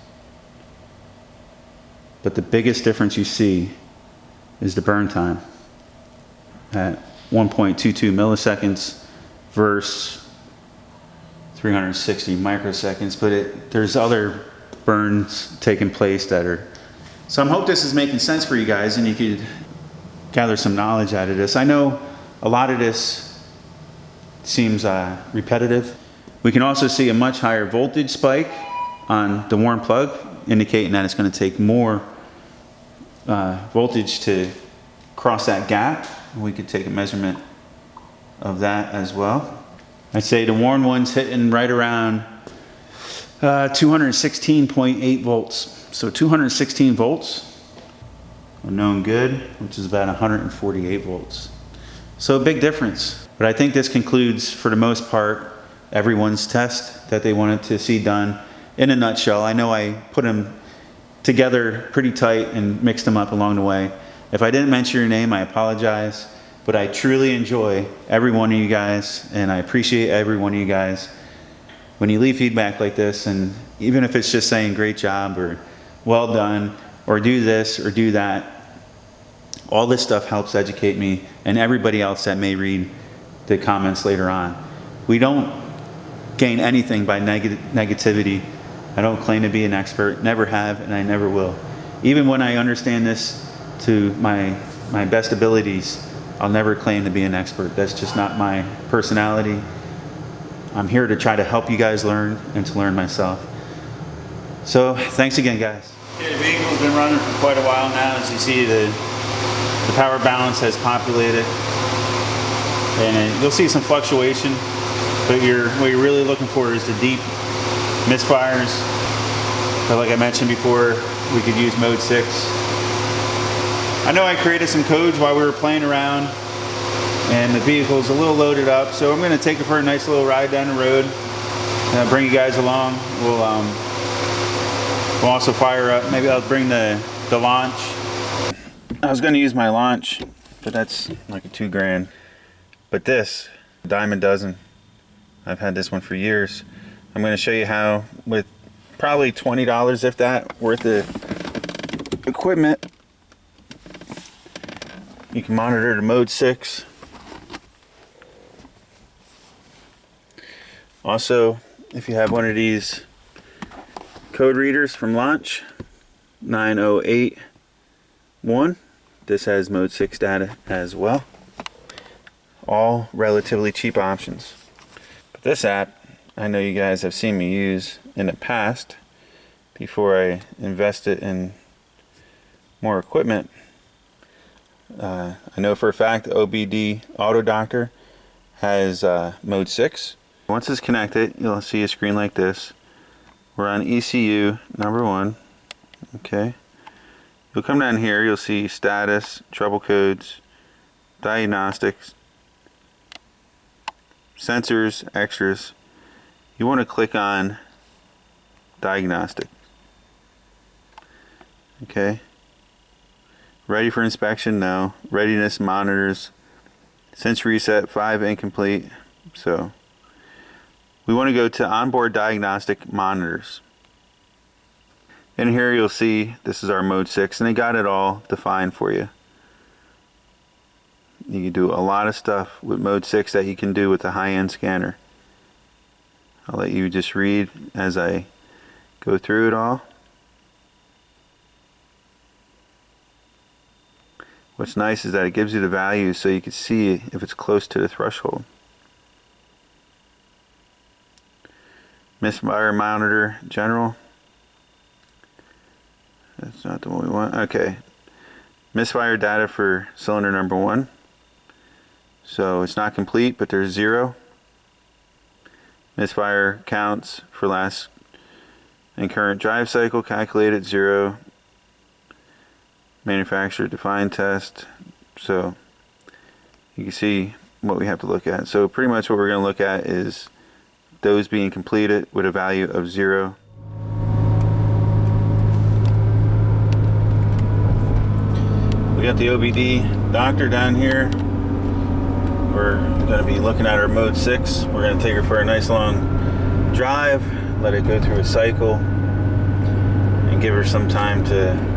But the biggest difference you see is the burn time at 1.22 milliseconds versus 360 microseconds. But there's other burns taking place that are... So I hope this is making sense for you guys and you could gather some knowledge out of this. I know a lot of this seems repetitive. We can also see a much higher voltage spike on the worn plug, indicating that it's going to take more voltage to cross that gap. We could take a measurement of that as well. I'd say the worn one's hitting right around 216.8 volts. So 216 volts, a known good, which is about 148 volts. So a big difference. But I think this concludes, for the most part, everyone's test that they wanted to see done in a nutshell. I know I put them together pretty tight and mixed them up along the way. If I didn't mention your name, I apologize, but I truly enjoy every one of you guys, and I appreciate every one of you guys when you leave feedback like this, and even if it's just saying great job or well done or do this or do that, all this stuff helps educate me and everybody else that may read the comments later on. We don't gain anything by negativity. I don't claim to be an expert, never have, and I never will. Even when I understand this to my best abilities, I'll never claim to be an expert. That's just not my personality. I'm here to try to help you guys learn and to learn myself. So thanks again, guys. Okay, the vehicle's been running for quite a while now. As you see, the power balance has populated, and you'll see some fluctuation. But what you're really looking for is the deep misfires. But like I mentioned before, we could use mode 6. I know I created some codes while we were playing around, and the vehicle's a little loaded up, so I'm going to take it for a nice little ride down the road and I'll bring you guys along. We'll also fire up. Maybe I'll bring the launch. I was going to use my launch, but that's like a $2 grand. But this, Diamond Dozen, I've had this one for years. I'm going to show you how, with probably $20, if that, worth of equipment, you can monitor to mode 6. Also, if you have one of these code readers from Launch, 9081, this has mode 6 data as well. All relatively cheap options. But this app, I know you guys have seen me use in the past before I invested in more equipment. I know for a fact the OBD Auto Doctor has mode 6. Once it's connected, you'll see a screen like this. We're on ECU number 1. Okay. You'll come down here, you'll see status, trouble codes, diagnostics, sensors, extras. You want to click on diagnostic. Okay. Ready for inspection? No. Readiness monitors. Since reset, 5 incomplete. So we want to go to onboard diagnostic monitors. And here you'll see this is our mode 6, and they got it all defined for you. You can do a lot of stuff with mode 6 that you can do with the high-end scanner. I'll let you just read as I go through it all. What's nice is that it gives you the values so you can see if it's close to the threshold. Misfire monitor general. That's not the one we want. Okay. Misfire data for cylinder number 1. So it's not complete, but there's 0. Misfire counts for last and current drive cycle calculated 0. Manufacturer defined test. So you can see what we have to look at. So pretty much what we're going to look at is those being completed with a value of 0. We got the OBD doctor down here. We're going to be looking at our mode 6. We're going to take her for a nice long drive, let it go through a cycle, and give her some time to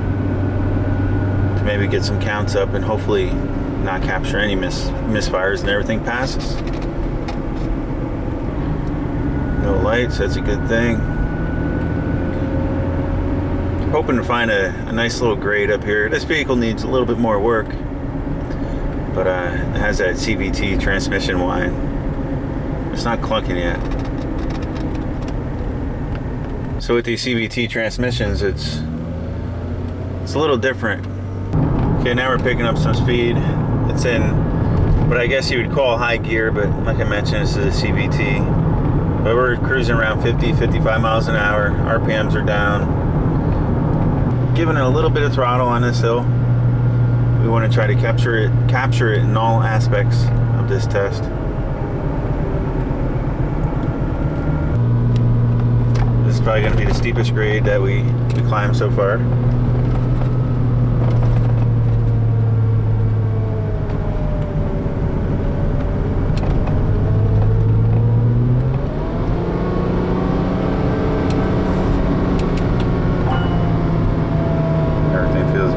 maybe get some counts up and hopefully not capture any misfires and everything passes. No lights, that's a good thing. Hoping to find a nice little grade up here. This vehicle needs a little bit more work, but it has that CVT transmission whine. It's not clunking yet. So with these CVT transmissions, it's a little different. Okay, now we're picking up some speed. It's in what I guess you would call high gear, but like I mentioned, this is a CVT. But we're cruising around 50, 55 miles an hour. RPMs are down. Giving it a little bit of throttle on this hill. We want to try to capture it in all aspects of this test. This is probably going to be the steepest grade that we climbed so far.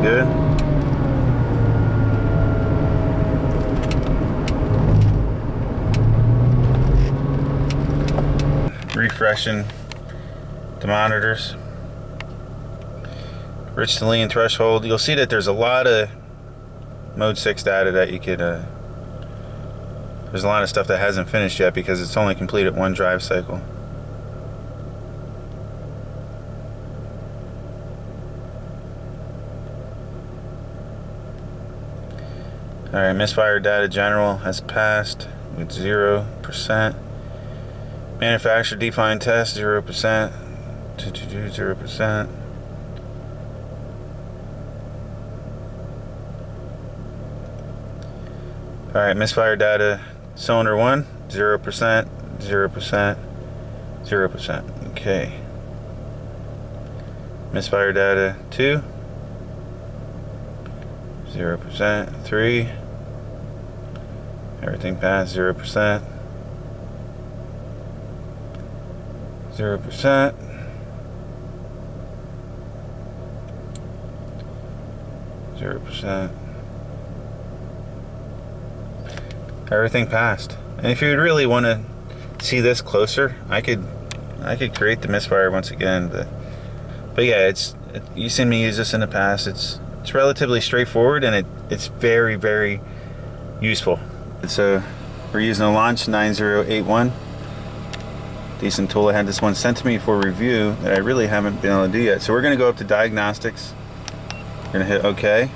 Good. Refreshing the monitors. Rich to lean threshold. You'll see that there's a lot of mode 6 data that you could there's a lot of stuff that hasn't finished yet because it's only completed 1 drive cycle. Alright, misfire data general has passed with 0%. Manufacturer defined test 0%. 0%. Alright, misfire data cylinder 1 0%, 0%, 0%. Okay. Misfire data 2 0%, 3. Everything passed 0%, 0%, 0%. Everything passed. And if you would really want to see this closer, I could create the misfire once again, but yeah, you've seen me use this in the past. It's relatively straightforward, and it's very, very useful. So we're using a Launch 9081. Decent tool. I had this one sent to me for review that I really haven't been able to do yet. So we're going to go up to Diagnostics. We're going to hit OK.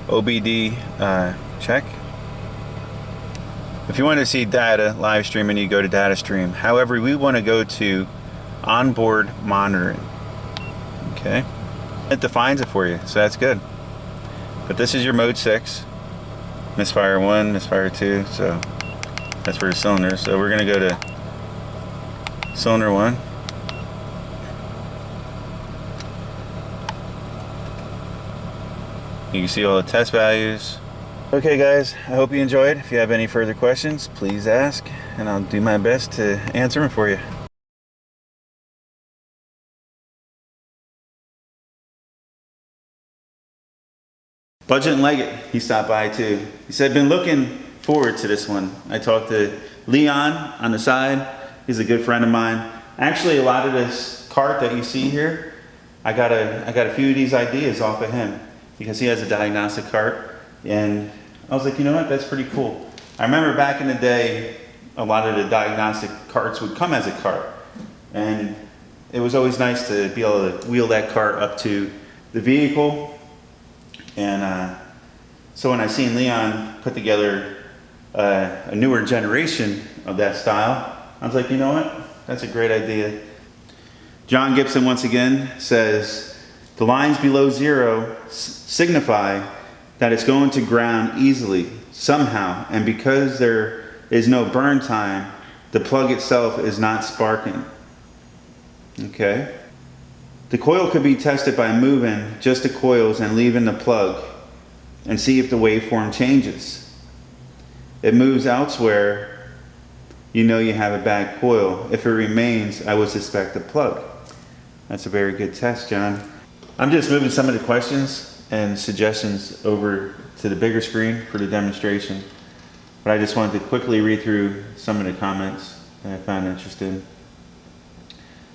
OBD check. If you want to see data live streaming, you go to Data Stream. However, we want to go to Onboard Monitoring. Okay. It defines it for you, so that's good. But this is your mode 6. Misfire 1, misfire 2, so that's for the cylinders. So we're going to go to cylinder 1. You can see all the test values. Okay guys, I hope you enjoyed. If you have any further questions, please ask, and I'll do my best to answer them for you. Budget and Leggett, he stopped by too. He said, been looking forward to this one. I talked to Leon on the side. He's a good friend of mine. Actually, a lot of this cart that you see here, I got a few of these ideas off of him because he has a diagnostic cart, and I was like, you know what, that's pretty cool. I remember back in the day, a lot of the diagnostic carts would come as a cart, and it was always nice to be able to wheel that cart up to the vehicle. And so when I seen Leon put together a newer generation of that style, I was like, you know what, that's a great idea. John Gibson once again says, the lines below zero signify that it's going to ground easily somehow, and because there is no burn time, the plug itself is not sparking. Okay. The coil could be tested by moving just the coils and leaving the plug and see if the waveform changes. It moves elsewhere, you know you have a bad coil. If it remains, I would suspect a plug. That's a very good test, John. I'm just moving some of the questions and suggestions over to the bigger screen for the demonstration, but I just wanted to quickly read through some of the comments that I found interesting.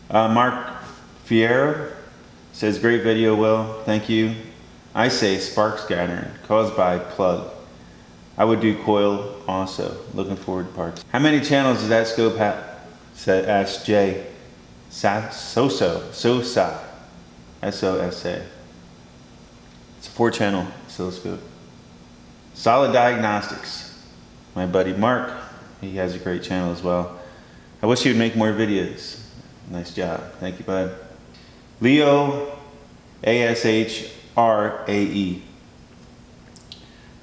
Mark Fierro says, great video, Will, thank you. I say spark scattering caused by plug. I would do coil also. Looking forward to parts. How many channels does that scope have? Asked Jay. Sosa. S-O-S-A. It's a 4-channel oscilloscope. Solid Diagnostics. My buddy Mark, he has a great channel as well. I wish he would make more videos. Nice job. Thank you, bud. Leo ASHRAE.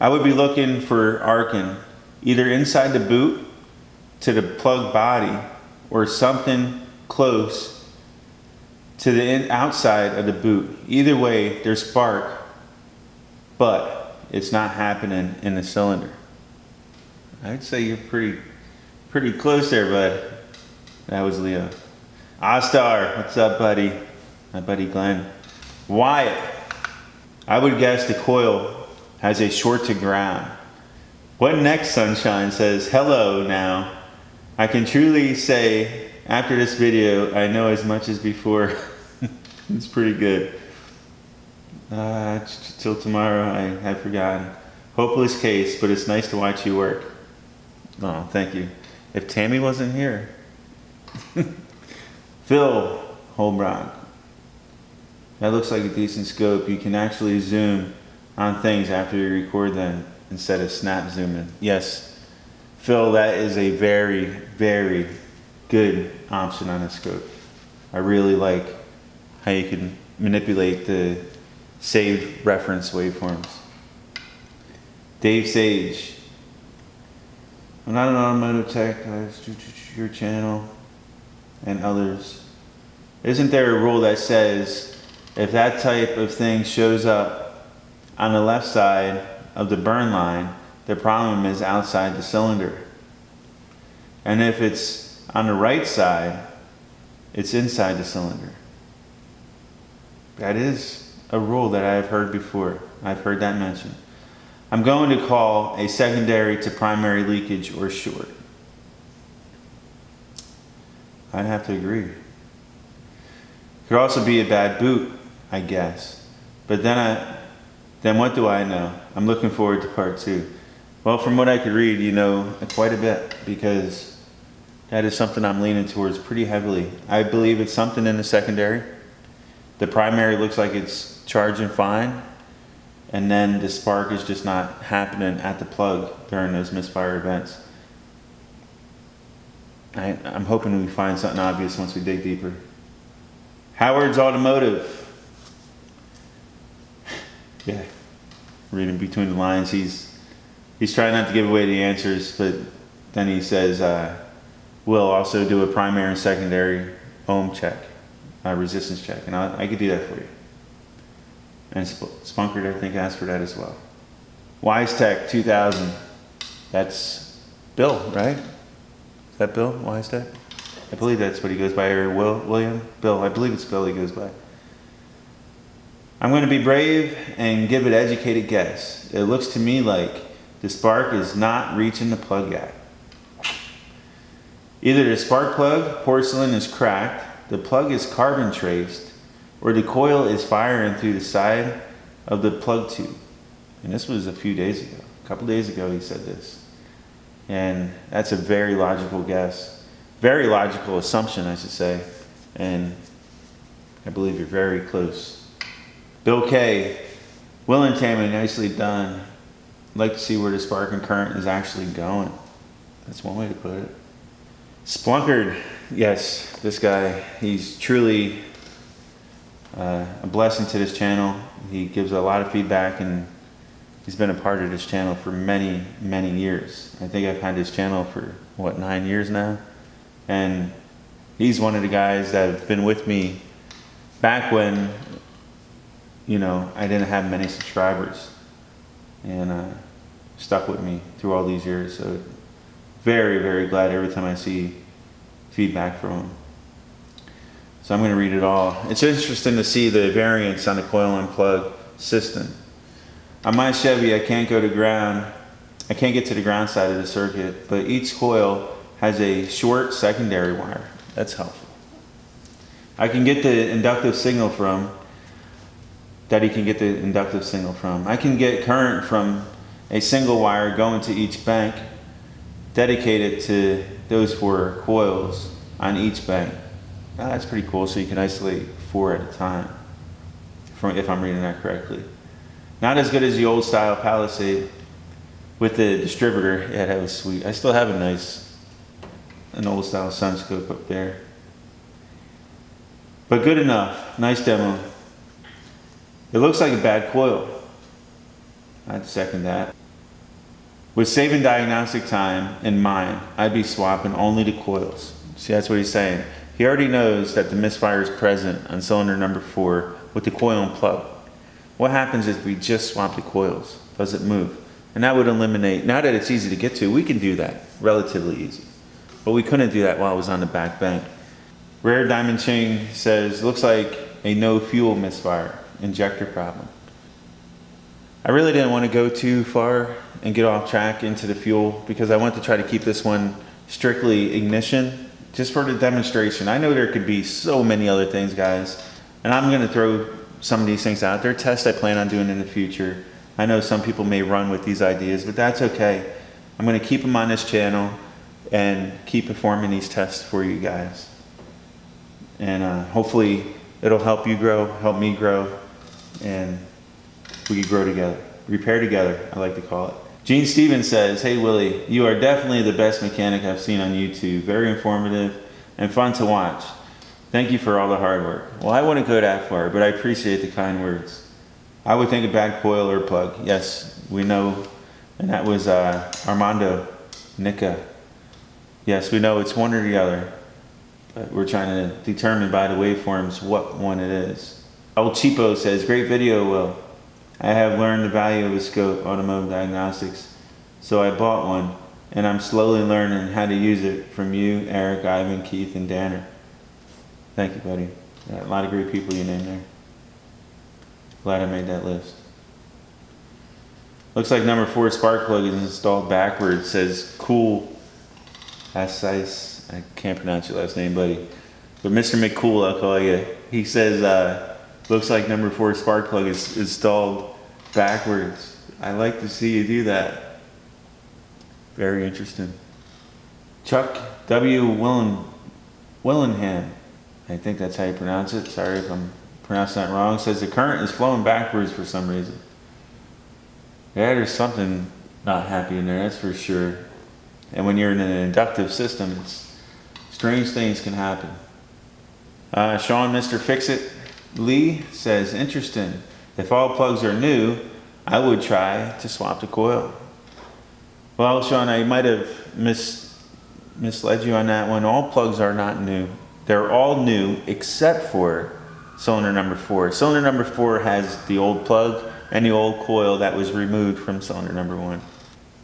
I would be looking for arcing either inside the boot to the plug body or something close to the outside of the boot. Either way, there's spark, but it's not happening in the cylinder. I'd say you're pretty close there, bud. That was Leo. Ostar, what's up, buddy? My buddy Glenn. Wyatt, I would guess the coil has a short to ground. What next, Sunshine says, hello now. I can truly say, after this video, I know as much as before. It's pretty good. Till tomorrow, I have forgotten. Hopeless case, but it's nice to watch you work. Oh, thank you. If Tammy wasn't here. Phil Holbrook. That looks like a decent scope. You can actually zoom on things after you record them instead of snap zooming. Yes, Phil, that is a very, very good option on a scope. I really like how you can manipulate the saved reference waveforms. Dave Sage. I'm not an automotive tech. Your channel and others. Isn't there a rule that says if that type of thing shows up on the left side of the burn line, the problem is outside the cylinder? And if it's on the right side, it's inside the cylinder. That is a rule that I've heard before. I've heard that mentioned. I'm going to call a secondary to primary leakage or short. I'd have to agree. Could also be a bad boot, I guess. But then what do I know? I'm looking forward to part 2. Well, from what I could read, you know quite a bit, because that is something I'm leaning towards pretty heavily. I believe it's something in the secondary. The primary looks like it's charging fine, and then the spark is just not happening at the plug during those misfire events. I'm hoping we find something obvious once we dig deeper. Howard's Automotive. Yeah, reading between the lines, he's trying not to give away the answers, but then he says, we'll also do a primary and secondary ohm check, resistance check, and I could do that for you. And Spunkard, I think, asked for that as well. WiseTech 2000. That's Bill, right? Is that Bill, WiseTech? I believe that's what he goes by, or William? Bill, I believe it's Bill he goes by. I'm going to be brave and give an educated guess. It looks to me like the spark is not reaching the plug gap. Either the spark plug porcelain is cracked, the plug is carbon traced, or the coil is firing through the side of the plug tube. And this was a few days ago. A couple days ago he said this. And that's a very logical guess. Very logical assumption, I should say. And I believe you're very close. Bill K. Will and Tammy, nicely done. I'd like to see where the spark and current is actually going. That's one way to put it. Splunkered, yes, this guy, he's truly a blessing to this channel. He gives a lot of feedback, and he's been a part of this channel for many, many years. I think I've had this channel for, what, 9 years now? And he's one of the guys that have been with me back when, you know, I didn't have many subscribers, and stuck with me through all these years. So very, very glad every time I see feedback from him. So I'm going to read it all. It's interesting to see the variance on the coil and plug system. On my Chevy, I can't get to the ground side of the circuit, but each coil has a short secondary wire. That's helpful. I can get the inductive signal from, I can get current from a single wire going to each bank, dedicated to those 4 coils on each bank. Now, that's pretty cool, so you can isolate 4 at a time, if I'm reading that correctly. Not as good as the old style Palisade with the distributor. Yeah, that was sweet. I still have an old style Sunscope up there. But good enough. Nice demo. It looks like a bad coil. I'd second that. With saving diagnostic time in mind, I'd be swapping only the coils. See, that's what he's saying. He already knows that the misfire is present on cylinder number 4 with the coil and plug. What happens if we just swap the coils? Does it move? And that would eliminate, now that it's easy to get to, we can do that relatively easy. But we couldn't do that while it was on the back bank. Rare Diamond Ching says, looks like a no fuel misfire, injector problem. I really didn't want to go too far and get off track into the fuel, because I want to try to keep this one strictly ignition, just for the demonstration. I know there could be so many other things, guys, and I'm going to throw some of these things out there. Tests I plan on doing in the future. I know some people may run with these ideas, but that's okay. I'm going to keep them on this channel and keep performing these tests for you guys. And hopefully it'll help you grow, help me grow, and we can grow together. Repair together, I like to call it. Gene Stevens says, hey Willie, you are definitely the best mechanic I've seen on YouTube. Very informative and fun to watch. Thank you for all the hard work. Well, I wouldn't go that far, but I appreciate the kind words. I would think a bad coil or plug. Yes, we know, and that was Armando Nica. Yes, we know it's one or the other, but we're trying to determine by the waveforms what one it is. El Cheapo says, great video, Will. I have learned the value of a scope, Automotive Diagnostics, so I bought one, and I'm slowly learning how to use it from you, Eric, Ivan, Keith, and Danner. Thank you, buddy. A lot of great people you named there. Glad I made that list. Looks like number 4 spark plug is installed backwards. It says cool. I can't pronounce your last name, buddy. But Mr. McCool, I'll call you. He says, looks like number 4 spark plug is installed backwards. I like to see you do that. Very interesting. Chuck W. Willingham, I think that's how you pronounce it. Sorry if I'm pronouncing that wrong. Says the current is flowing backwards for some reason. Yeah, there's something not happy in there, that's for sure. And when you're in an inductive system, strange things can happen. Sean, Mr. Fixit Lee says, interesting. If all plugs are new, I would try to swap the coil. Well, Sean, I might have misled you on that one. All plugs are not new. They're all new except for cylinder number 4. Cylinder number 4 has the old plug and the old coil that was removed from cylinder number 1.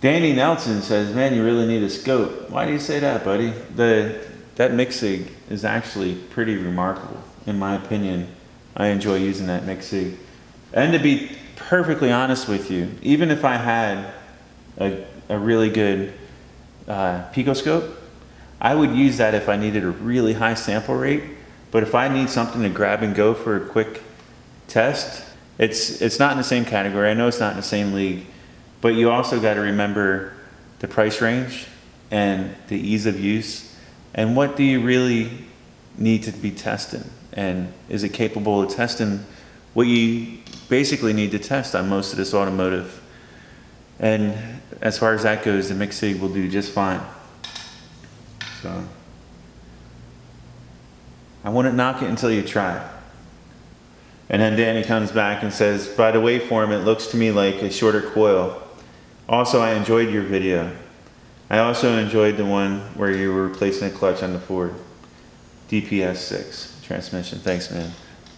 Danny Nelson says, man, you really need a scope. Why do you say that, buddy? That MIG-SIG is actually pretty remarkable, in my opinion. I enjoy using that MIG-SIG. And to be perfectly honest with you, even if I had a really good picoscope, I would use that if I needed a really high sample rate. But if I need something to grab and go for a quick test, it's not in the same category. I know it's not in the same league, but you also got to remember the price range and the ease of use, and what do you really need to be testing, and is it capable of testing what you basically need to test on most of this automotive. And as far as that goes, the MIG-SIG will do just fine. So I wouldn't knock it until you try it. And then Danny comes back and says, by the waveform, it looks to me like a shorter coil. Also, I enjoyed your video. I also enjoyed the one where you were replacing a clutch on the Ford DPS 6 transmission. Thanks, man.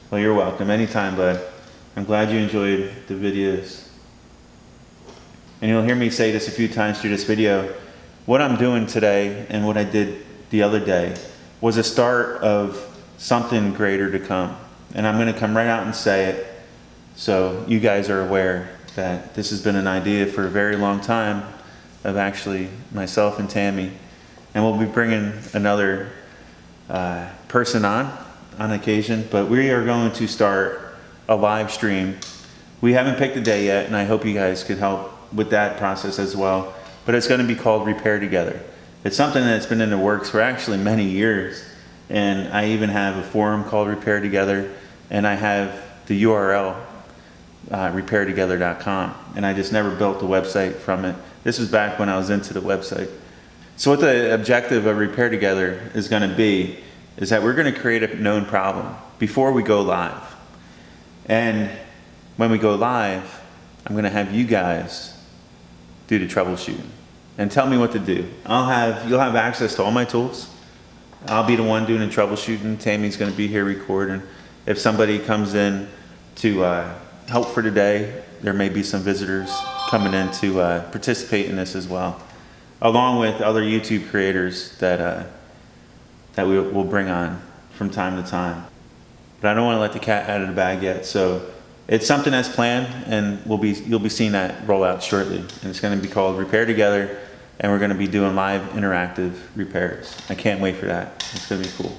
Well, you're welcome. Anytime, bud. I'm glad you enjoyed the videos. And you'll hear me say this a few times through this video. What I'm doing today and what I did the other day was a start of something greater to come. And I'm going to come right out and say it so you guys are aware that this has been an idea for a very long time of actually myself and Tammy. And we'll be bringing another person on occasion, but we are going to start a live stream. We haven't picked a day yet, and I hope you guys could help with that process as well. But it's going to be called Repair Together. It's something that's been in the works for actually many years. And I even have a forum called Repair Together, and I have the URL, repairtogether.com. And I just never built the website from it. This was back when I was into the website. So what the objective of Repair Together is going to be is that we're going to create a known problem before we go live. And when we go live, I'm going to have you guys do the troubleshooting and tell me what to do. You'll have access to all my tools. I'll be the one doing the troubleshooting. Tammy's going to be here recording. If somebody comes in to help for today, there may be some visitors coming in to participate in this as well, along with other YouTube creators that we will bring on from time to time. But I don't want to let the cat out of the bag yet, so it's something that's planned, and you'll be seeing that roll out shortly. And it's going to be called Repair Together, and we're going to be doing live interactive repairs. I can't wait for that. It's going to be cool.